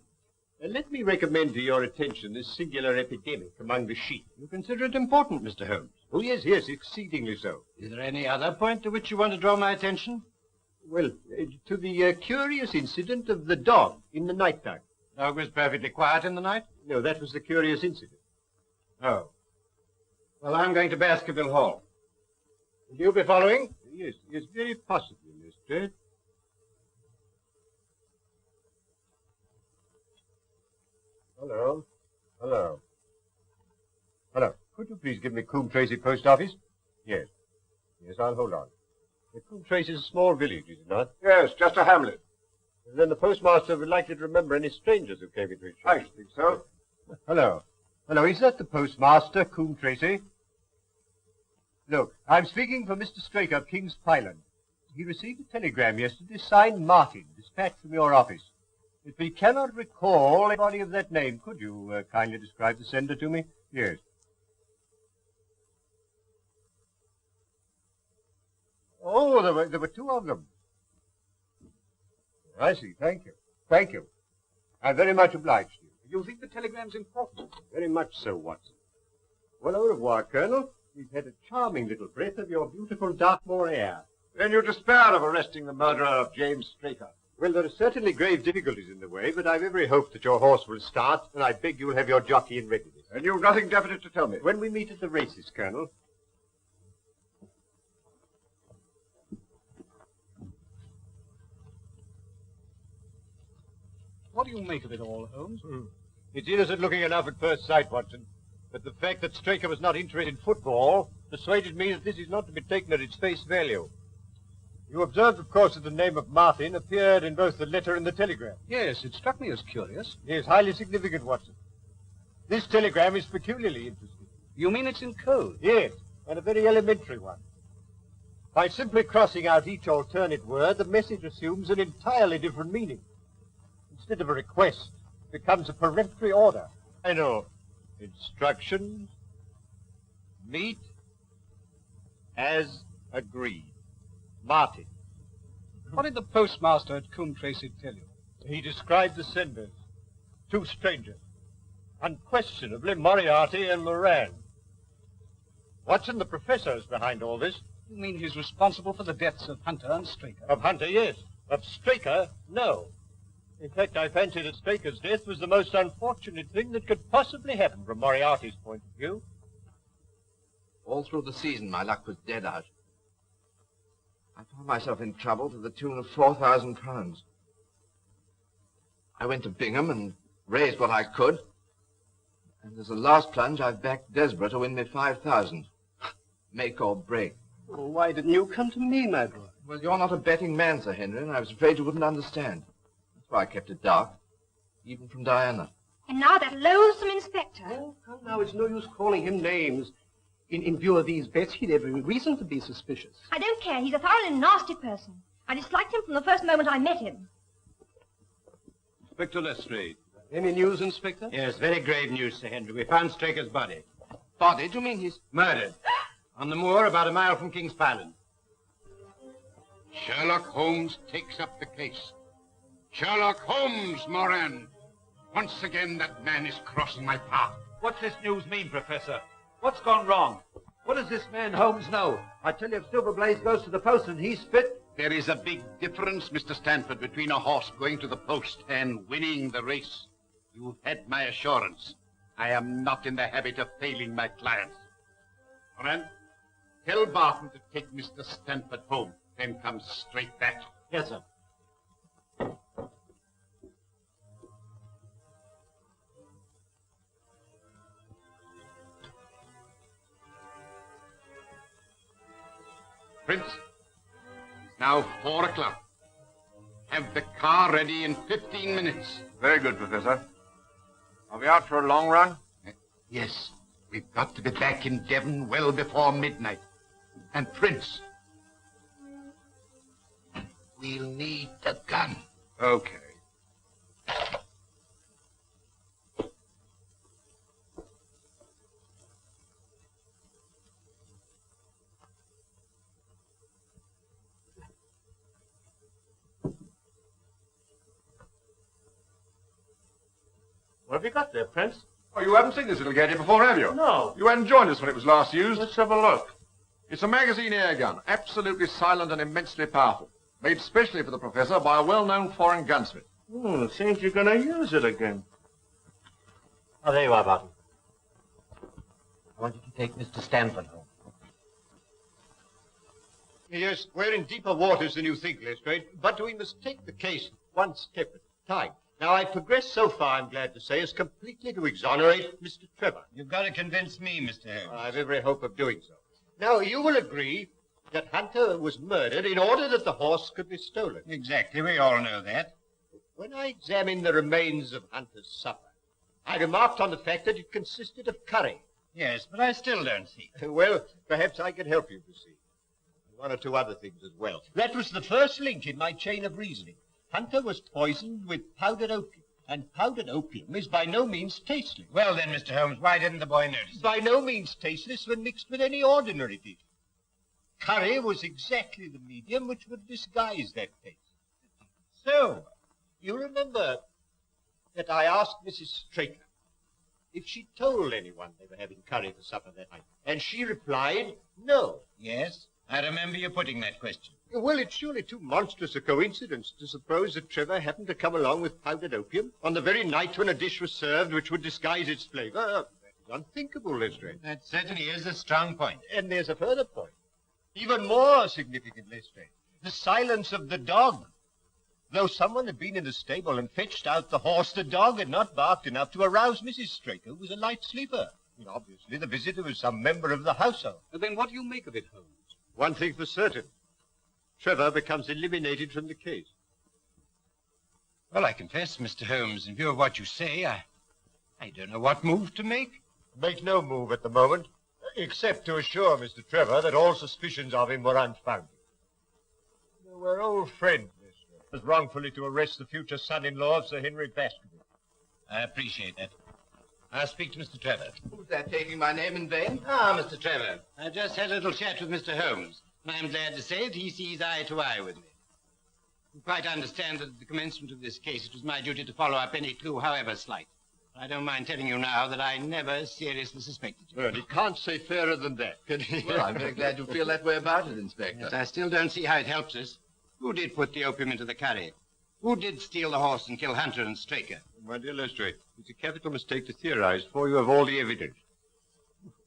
let me recommend to your attention this singular epidemic among the sheep. You consider it important, Mr. Holmes? Oh, yes, exceedingly so. Is there any other point to which you want to draw my attention? Well, to the curious incident of the dog in the night time. Dog was perfectly quiet in the night? No, that was the curious incident. Oh. Well, I'm going to Baskerville Hall. Will you be following? Yes, very possibly, Lestrade. Hello. Could you please give me Coombe Tracy Post Office? Yes. Yes, I'll hold on. Trace is a small village, is it not? Yes, just a hamlet. And then the postmaster would likely to remember any strangers who came into his shop. I think so. Hello. Hello, is that the postmaster, Coombe Tracy? Look, I'm speaking for Mr. Straker of King's Pyland. He received a telegram yesterday signed Martin, dispatched from your office. If he cannot recall anybody of that name, could you kindly describe the sender to me? Yes. Oh, there were two of them. I see. Thank you. Thank you. I'm very much obliged to you. You think the telegram's important? Very much so, Watson. Well, au revoir, Colonel. We've had a charming little breath of your beautiful Dartmoor air. Then you despair of arresting the murderer of James Straker? Well, there are certainly grave difficulties in the way, but I've every hope that your horse will start, and I beg you'll have your jockey in readiness. And you've nothing definite to tell me? When we meet at the races, Colonel. What do you make of it all, Holmes? It's innocent looking enough at first sight, Watson. But the fact that Straker was not interested in football persuaded me that this is not to be taken at its face value. You observed, of course, that the name of Martin appeared in both the letter and the telegram. Yes, it struck me as curious. Yes, highly significant, Watson. This telegram is peculiarly interesting. You mean it's in code? Yes, and a very elementary one. By simply crossing out each alternate word, the message assumes an entirely different meaning. Instead of a request, it becomes a peremptory order. I know. Instructions. Meet as agreed. Martin. What did the postmaster at Coombe Tracy tell you? He described the senders. Two strangers. Unquestionably Moriarty and Moran. Watson, the professor, is behind all this. You mean he's responsible for the deaths of Hunter and Straker? Of Hunter, yes. Of Straker, no. In fact, I fancy that Straker's death was the most unfortunate thing that could possibly happen from Moriarty's point of view. All through the season, my luck was dead out. I found myself in trouble to the tune of £4,000. I went to Bingham and raised what I could. And as a last plunge, I've backed Desborough to win me 5,000. Make or break. Well, why didn't you come to me, my boy? Well, you're not a betting man, Sir Henry, and I was afraid you wouldn't understand. That's why I kept it dark, even from Diana. And now that loathsome inspector. Oh, come now, it's no use calling him names. In view of these bets, he'd every reason to be suspicious. I don't care. He's a thoroughly nasty person. I disliked him from the first moment I met him. Inspector Lestrade. Any news, Inspector? Yes, very grave news, Sir Henry. We found Straker's body. Body? Do you mean he's... Murdered. On the moor about a mile from King's Pyland. Sherlock Holmes takes up the case. Sherlock Holmes, Moran. Once again, that man is crossing my path. What's this news mean, Professor? What's gone wrong? What does this man Holmes know? I tell you, if Silver Blaze goes to the post and he's fit... There is a big difference, Mr. Stanford, between a horse going to the post and winning the race. You've had my assurance. I am not in the habit of failing my clients. Moran, tell Barton to take Mr. Stanford home, then come straight back. Yes, sir. Prince, it's now 4 o'clock. Have the car ready in 15 minutes. Very good, Professor. Are we out for a long run? Yes, we've got to be back in Devon well before midnight. And Prince, we'll need the gun. Okay. What have you got there, Prince? Oh, you haven't seen this little gadget before, have you? No. You hadn't joined us when it was last used. Let's have a look. It's a magazine air gun, absolutely silent and immensely powerful. Made specially for the Professor by a well-known foreign gunsmith. It seems you're going to use it again. Oh, there you are, Barton. I want you to take Mr. Stanford home. Yes, we're in deeper waters than you think, Lestrade, but we must take the case one step at a time. Now, I've progressed so far, I'm glad to say, as completely to exonerate Mr. Trevor. You've got to convince me, Mr. Holmes. I have every hope of doing so. Now, you will agree that Hunter was murdered in order that the horse could be stolen. Exactly, we all know that. When I examined the remains of Hunter's supper, I remarked on the fact that it consisted of curry. Yes, but I still don't see. Well, perhaps I can help you to see. One or two other things as well. That was the first link in my chain of reasoning. Hunter was poisoned with powdered opium, and powdered opium is by no means tasteless. Well then, Mr. Holmes, why didn't the boy notice? By no means tasteless when mixed with any ordinary dish. Curry was exactly the medium which would disguise that taste. So, you remember that I asked Mrs. Straker if she told anyone they were having curry for supper that night, and she replied, no. Yes, I remember you putting that question. Well, it's surely too monstrous a coincidence to suppose that Trevor happened to come along with powdered opium on the very night when a dish was served which would disguise its flavor. That is unthinkable, Lestrade. That certainly is a strong point. And there's a further point, even more significant, Lestrade. The silence of the dog. Though someone had been in the stable and fetched out the horse, the dog had not barked enough to arouse Mrs. Straker, who was a light sleeper. And obviously, the visitor was some member of the household. And then what do you make of it, Holmes? One thing for certain. Trevor becomes eliminated from the case. Well, I confess, Mr. Holmes, in view of what you say, I don't know what move to make. Make no move at the moment, except to assure Mr. Trevor that all suspicions of him were unfounded. We're old friends, Mr. as wrongfully to arrest the future son-in-law of Sir Henry Baskervilles. I appreciate that. I'll speak to Mr. Trevor. Who's that taking my name in vain? Ah, Mr. Trevor, I just had a little chat with Mr. Holmes, and I'm glad to say that he sees eye to eye with me. You quite understand that at the commencement of this case, it was my duty to follow up any clue, however slight. I don't mind telling you now that I never seriously suspected you. Well, he can't say fairer than that, can he? Well, I'm very glad you feel that way about it, Inspector. Yes, I still don't see how it helps us. Who did put the opium into the curry? Who did steal the horse and kill Hunter and Straker? My dear Lestrade, it's a capital mistake to theorize before you have all the evidence.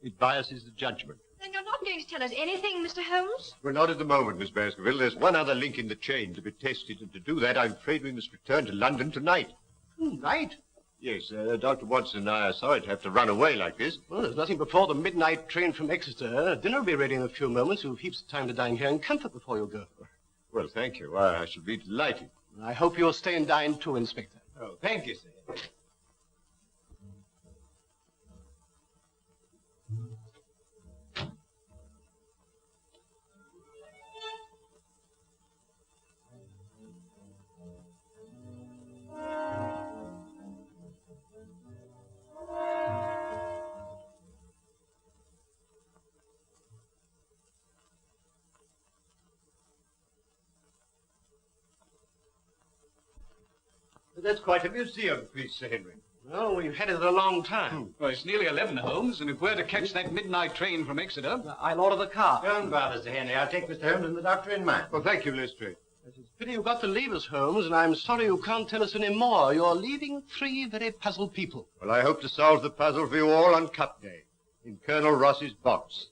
It biases the judgment. Then you're not going to tell us anything, Mr. Holmes? Well, not at the moment, Miss Baskerville. There's one other link in the chain to be tested, and to do that, I'm afraid we must return to London tonight. Tonight? Yes, Dr. Watson and I are sorry to have to run away like this. Well, there's nothing before the midnight train from Exeter. Dinner will be ready in a few moments. You've heaps of time to dine here in comfort before you go. Well, thank you. I shall be delighted. I hope you'll stay and dine too, Inspector. Oh, thank you, sir. That's quite a museum piece, Sir Henry. Well, we've had it a long time. Well, it's nearly 11, Holmes, and if we're to catch that midnight train from Exeter... I'll order the car. Don't bother, Sir Henry. I'll take Mr. Holmes and the doctor in mine. Well, thank you, Lestrade. It's a pity you've got to leave us, Holmes, and I'm sorry you can't tell us any more. You're leaving 3 very puzzled people. Well, I hope to solve the puzzle for you all on Cup Day, in Colonel Ross's box.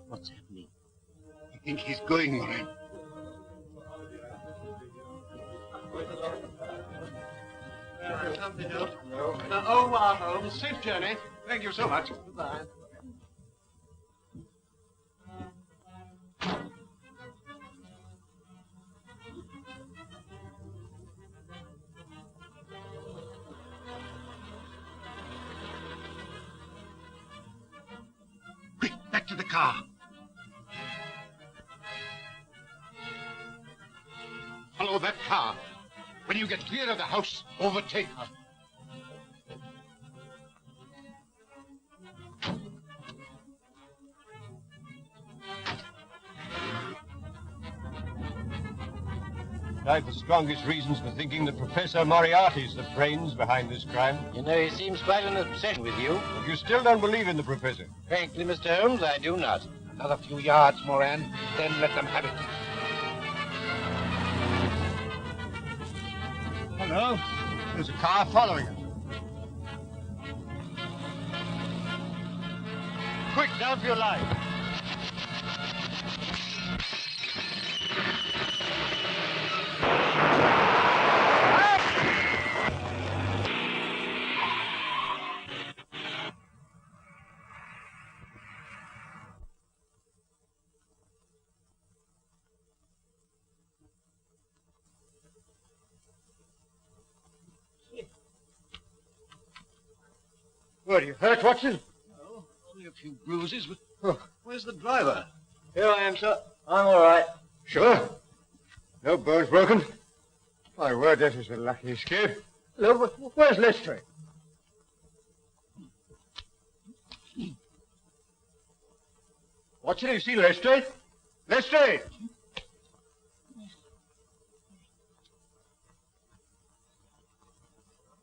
What's happening? I think he's going, Moran. Au revoir, Holmes. Safe journey. Thank you so much. Goodbye. Quick, back to the car. Follow that car. When you get clear of the house, overtake her. I've the strongest reasons for thinking that Professor Moriarty's the brains behind this crime. You know, he seems quite an obsession with you. But you still don't believe in the Professor? Frankly, Mr. Holmes, I do not. Another few yards, Moran, then let them have it. Oh, no. There's a car following us. Quick, down for your life. What, are you hurt, Watson? No, only a few bruises, but where's the driver? Here I am, sir. I'm all right. Sure? No bones broken? My word, that is a lucky escape. Look, where's Lestrade? Watson, have you seen Lestrade? Lestrade!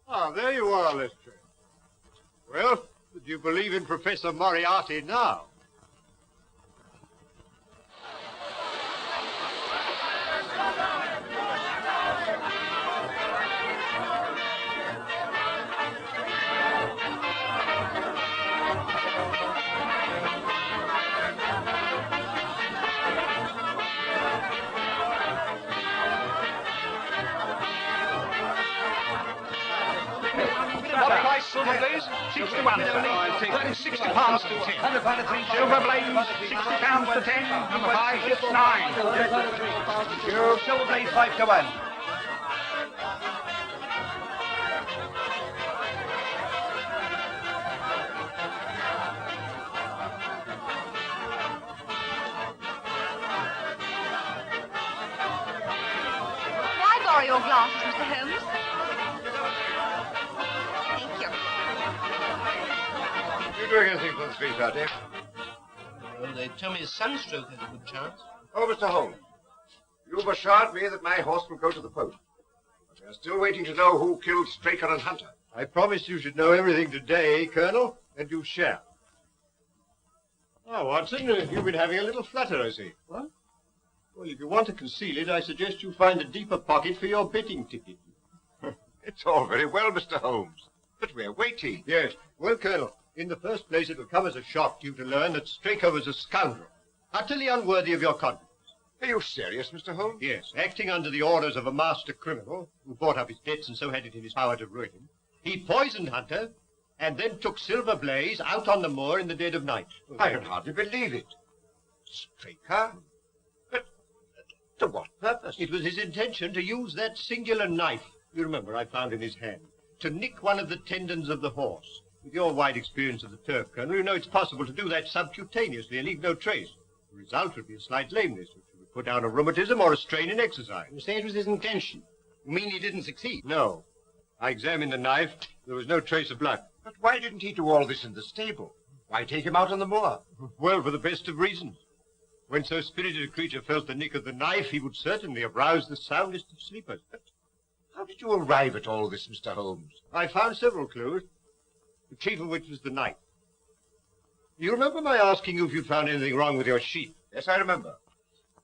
Ah, there you are, Lestrade. Well, do you believe in Professor Moriarty now? What price, Silver Blaze? 61. That is 60 pounds to 10. Silver Blaze, 60 pounds to 10. Number 5 hits 9. Silver Blaze 5 to 1. May I borrow your glasses, Mr. Holmes? Thank you. You doing anything for the street party? Well, they tell me Sunstroke has a good chance. Oh, Mr. Holmes, you've assured me that my horse will go to the post. But we are still waiting to know who killed Straker and Hunter. I promised you should know everything today, Colonel, and you shall. Oh, Watson, you've been having a little flutter, I see. What? Well, if you want to conceal it, I suggest you find a deeper pocket for your betting ticket. It's all very well, Mr. Holmes, but we're waiting. Yes. Well, Colonel, in the first place, it will come as a shock to you to learn that Straker was a scoundrel, utterly unworthy of your confidence. Are you serious, Mr. Holmes? Yes, acting under the orders of a master criminal who bought up his debts and so had it in his power to ruin him. He poisoned Hunter and then took Silver Blaze out on the moor in the dead of night. I can hardly believe it. Straker? But to what purpose? It was his intention to use that singular knife, you remember I found in his hand, to nick one of the tendons of the horse. With your wide experience of the turf, Colonel, you know it's possible to do that subcutaneously and leave no trace. The result would be a slight lameness, which would put down a rheumatism or a strain in exercise. You say it was his intention. You mean he didn't succeed? No. I examined the knife. There was no trace of blood. But why didn't he do all this in the stable? Why take him out on the moor? Well, for the best of reasons. When so spirited a creature felt the nick of the knife, he would certainly have roused the soundest of sleepers. But how did you arrive at all this, Mr. Holmes? I found several clues, the chief of which was the knife. You remember my asking you if you'd found anything wrong with your sheep? Yes, I remember.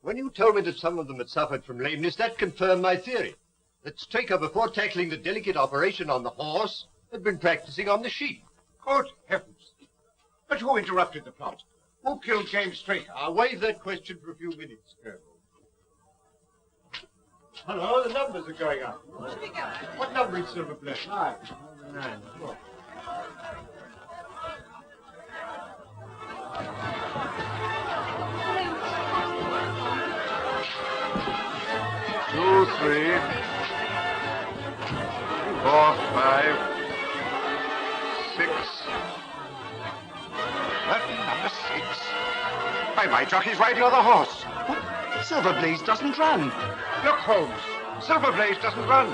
When you told me that some of them had suffered from lameness, that confirmed my theory. That Straker, before tackling the delicate operation on the horse, had been practicing on the sheep. Good heavens. But who interrupted the plot? Who killed James Straker? I'll waive that question for a few minutes, Colonel. Hello, the numbers are going up. What number is Silver Blaze? 9. 9. What? Two, 3, 4, 5, 6. What? Number 6. Why, my jockey's riding on the horse. Silver Blaze doesn't run. Look, Holmes. Silver Blaze doesn't run.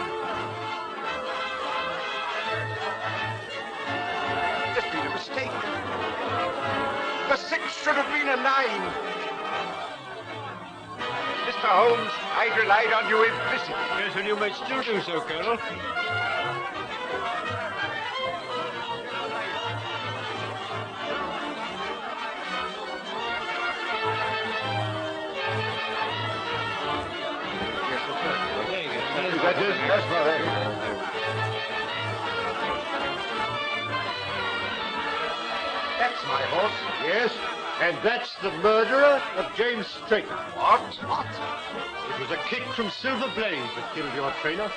There's been a mistake. The 6 should have been a 9. Mr. Holmes, I relied on you implicitly. Yes, and you may still do so, Colonel. That's my horse. Yes, and that's the murderer of James Straker. What? What? It was a kick from Silver Blaze that killed your trainer.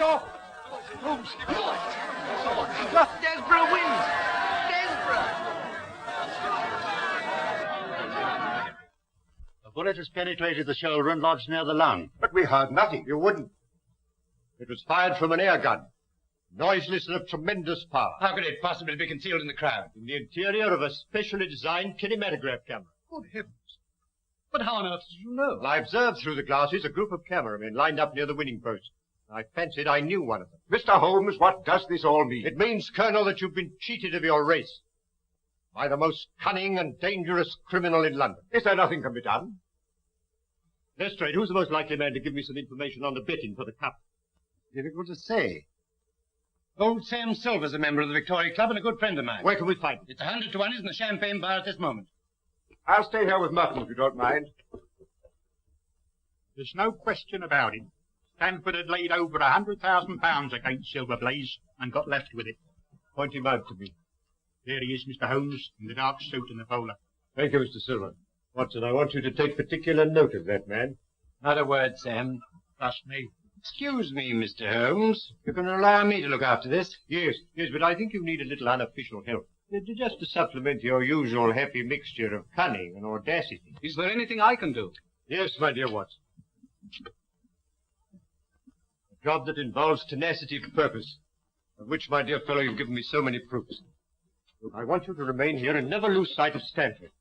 Claw! Holmes! Desborough wins! Desborough! A bullet has penetrated the shoulder and lodged near the lung. But we heard nothing. You wouldn't. It was fired from an air gun. Noiseless and of tremendous power. How could it possibly be concealed in the crowd? In the interior of a specially designed kinematograph camera. Good heavens. But how on earth did you know? Well, I observed through the glasses a group of cameramen lined up near the winning post. I fancied I knew one of them. Mr. Holmes, what does this all mean? It means, Colonel, that you've been cheated of your race by the most cunning and dangerous criminal in London. Is there nothing can be done? Lestrade, who's the most likely man to give me some information on the betting for the cup? Difficult to say. Old Sam Silver's a member of the Victoria Club and a good friend of mine. Where can we find him? It's 100 to 1. He's in the Champagne bar at this moment. I'll stay here with Merton, if you don't mind. There's no question about it. Stanford had laid over £100,000 against Silverblaze and got left with it. Point him out to me. There he is, Mr. Holmes, in the dark suit and the bowler. Thank you, Mr. Silver. Watson, I want you to take particular note of that man. Not a word, Sam. Trust me. Excuse me, Mr. Holmes. You can allow me to look after this. Yes, but I think you need a little unofficial help. Just to supplement your usual happy mixture of cunning and audacity. Is there anything I can do? Yes, my dear Watson. A job that involves tenacity of purpose, of which, my dear fellow, you've given me so many proofs. Look, I want you to remain here and never lose sight of Stanford.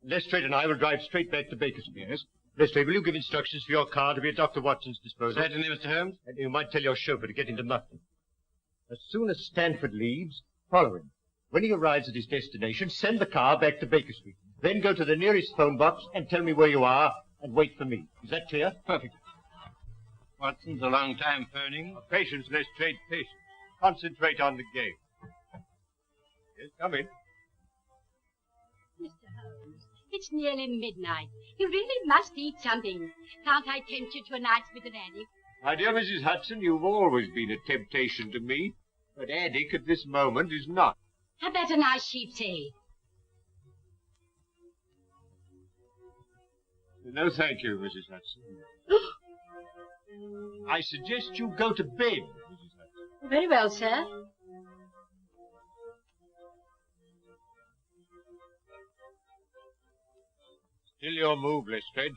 Lestrade and I will drive straight back to Baskervilles. Yes? Lestrade, will you give instructions for your car to be at Dr. Watson's disposal? Certainly, Mr. Holmes. And you might tell your chauffeur to get into Mutton. As soon as Stanford leaves, follow him. When he arrives at his destination, send the car back to Baker Street. Then go to the nearest phone box and tell me where you are and wait for me. Is that clear? Perfect. Watson's a long time phoning. Patience, Lestrade, patience. Concentrate on the game. Yes, come in. Mr. Holmes, it's nearly midnight. You really must eat something. Can't I tempt you to a night's with an addict? My dear Mrs. Hudson, you've always been a temptation to me, but addict at this moment is not. How about a nice sheep's egg? No, thank you, Mrs. Hudson. I suggest you go to bed, Mrs. Hudson. Very well, sir. Still your move, Lestrade.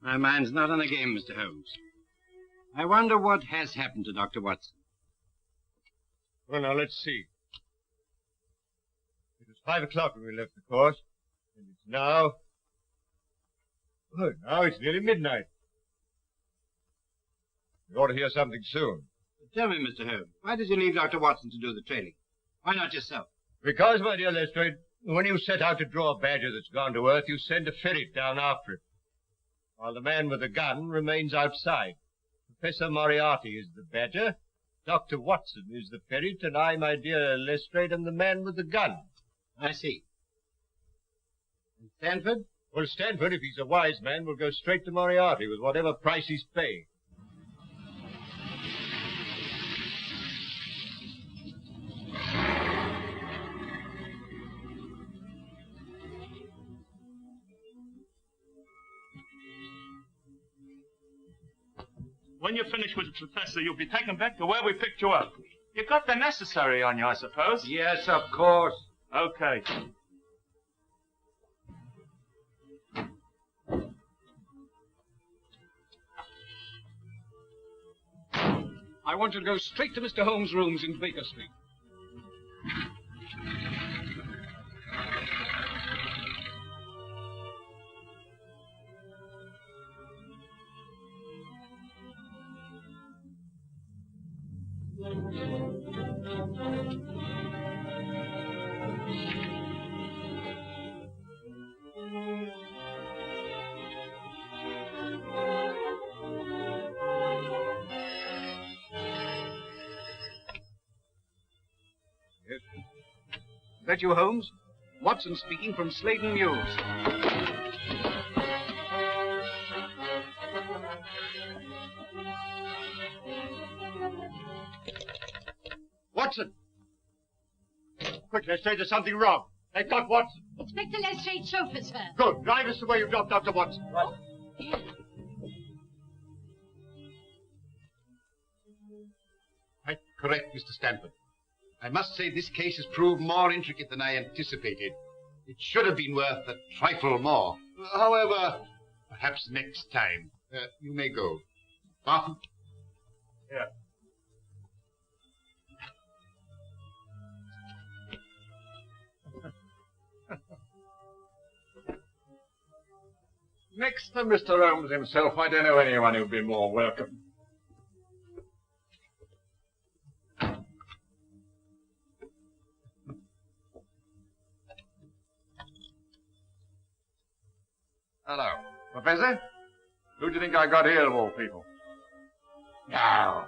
My mind's not on the game, Mr. Holmes. I wonder what has happened to Dr. Watson. Well, now, let's see. It was 5 o'clock when we left the course, and it's now... Well, now it's nearly midnight. We ought to hear something soon. Tell me, Mr. Holmes, why did you leave Dr. Watson to do the trailing? Why not yourself? Because, my dear Lestrade, when you set out to draw a badger that's gone to earth, you send a ferret down after it, while the man with the gun remains outside. Professor Moriarty is the badger, Dr. Watson is the ferret, and I, my dear Lestrade, am the man with the gun. I see. And Stanford? Well, Stanford, if he's a wise man, will go straight to Moriarty with whatever price he's paying. When you're finished with the professor, you'll be taken back to where we picked you up. You got the necessary on you, I suppose? Yes, of course. Okay. I want you to go straight to Mr. Holmes' rooms in Baker Street. Is that you, Holmes? Watson speaking from Sladen Mews. Watson! Quick, let's say there's something wrong. I've got Watson. Inspector Lestrade's chauffeur, sir. Good. Drive us to where you dropped Dr. Watson. Right. Quite correct, Mr. Stanford. I must say this case has proved more intricate than I anticipated. It should have been worth a trifle more. However, perhaps next time. You may go. Barton? Yeah. Next to Mr. Holmes himself, I don't know anyone who'd be more welcome. Hello. Professor? Who do you think I got here, of all people? Now.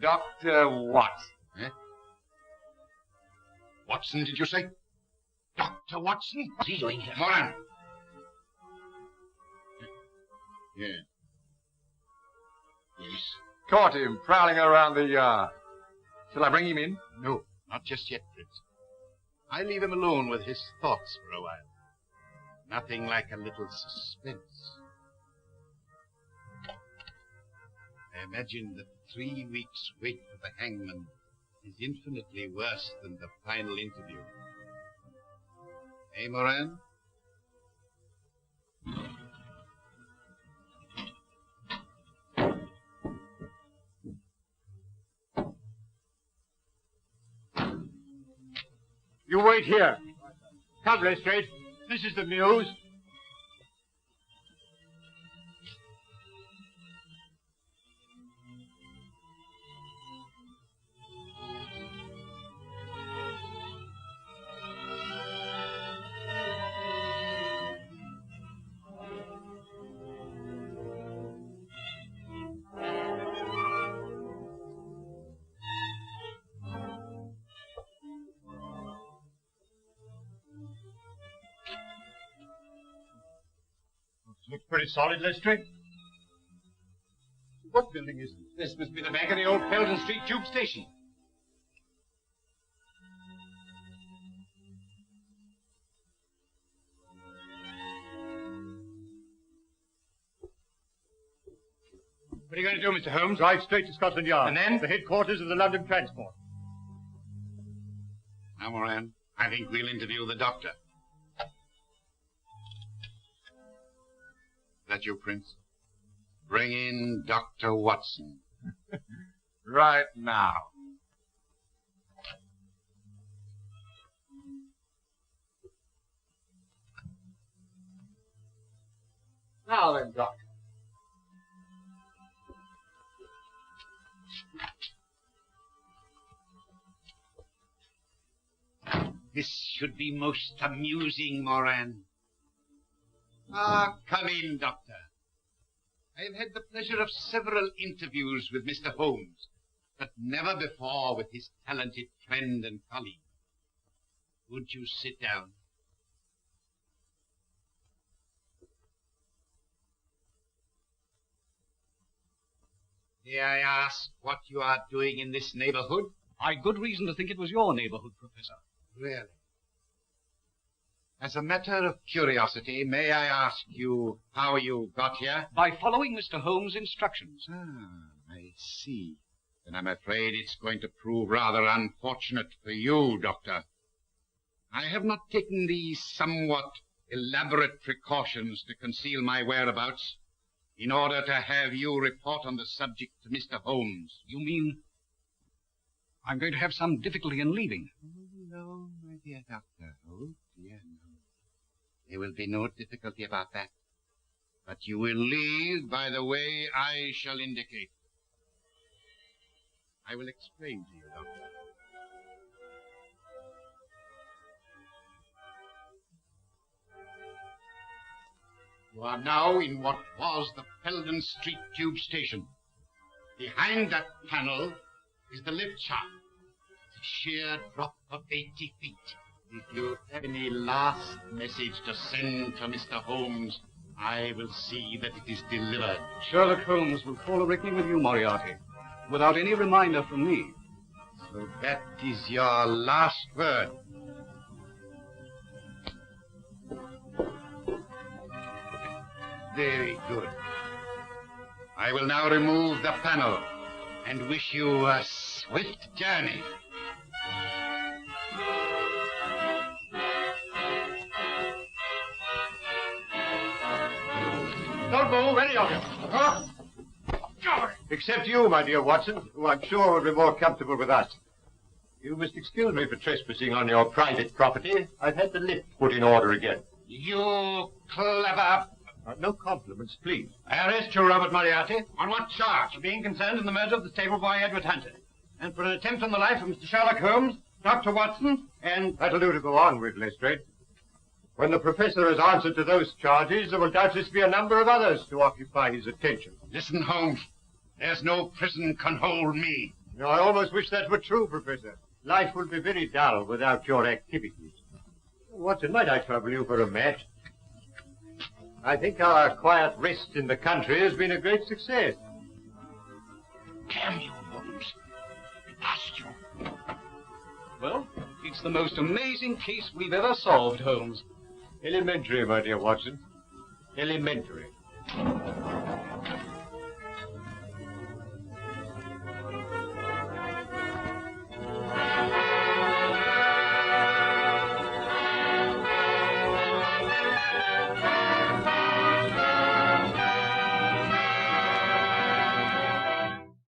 Dr. Watson. Eh? Watson, did you say? Dr. Watson? What's he doing here? Moran. Yeah. Yes. Caught him prowling around the yard. Shall I bring him in? No, not just yet, Prince. I leave him alone with his thoughts for a while. Nothing like a little suspense. I imagine that 3 weeks' wait for the hangman is infinitely worse than the final interview. Eh, Moran? You wait here. Come, Lestrade. This is the news. Looks pretty solid, Lestrade. What building is this? This must be the back of the old Felden Street Tube Station. What are you going to do, Mr. Holmes? Drive straight to Scotland Yard. And then? The headquarters of the London Transport. Now, Moran, I think we'll interview the doctor. That you, Prince? Bring in Dr. Watson. Right now. Now then, Doctor. This should be most amusing, Moran. Ah, come in, Doctor. I have had the pleasure of several interviews with Mr. Holmes, but never before with his talented friend and colleague. Would you sit down? May I ask what you are doing in this neighborhood? I'd good reason to think it was your neighborhood, Professor. Really? As a matter of curiosity, may I ask you how you got here? By following Mr. Holmes' instructions. Ah, I see. Then I'm afraid it's going to prove rather unfortunate for you, Doctor. I have not taken these somewhat elaborate precautions to conceal my whereabouts in order to have you report on the subject to Mr. Holmes. You mean I'm going to have some difficulty in leaving? Oh, no, my dear Doctor. Oh, dear, no. There will be no difficulty about that. But you will leave by the way I shall indicate. I will explain to you, Doctor. You are now in what was the Felden Street Tube Station. Behind that panel is the lift shaft. It's a sheer drop of 80 feet. If you have any last message to send to Mr. Holmes, I will see that it is delivered. Sherlock Holmes will call a reckoning with you, Moriarty, without any reminder from me. So that is your last word. Very good. I will now remove the panel and wish you a swift journey. Don't move, any of you. Huh? Except you, my dear Watson, who I'm sure will be more comfortable with us. You must excuse me for trespassing on your private property. I've had the lift put in order again. You clever... No compliments, please. I arrest you, Robert Moriarty, On what charge? for being concerned in the murder of the stable boy Edward Hunter, and for an attempt on the life of Mr. Sherlock Holmes, Dr. Watson, and... That'll do to go on with, Lestrade. When the professor has answered to those charges, there will doubtless be a number of others to occupy his attention. Listen, Holmes. There's no prison can hold me. Now, I almost wish that were true, Professor. Life would be very dull without your activities. Watson, might I trouble you for a match? I think our quiet rest in the country has been a great success. Damn you, Holmes. Ask you. Well, it's the most amazing case we've ever solved, Holmes. Elementary, my dear Watson. Elementary.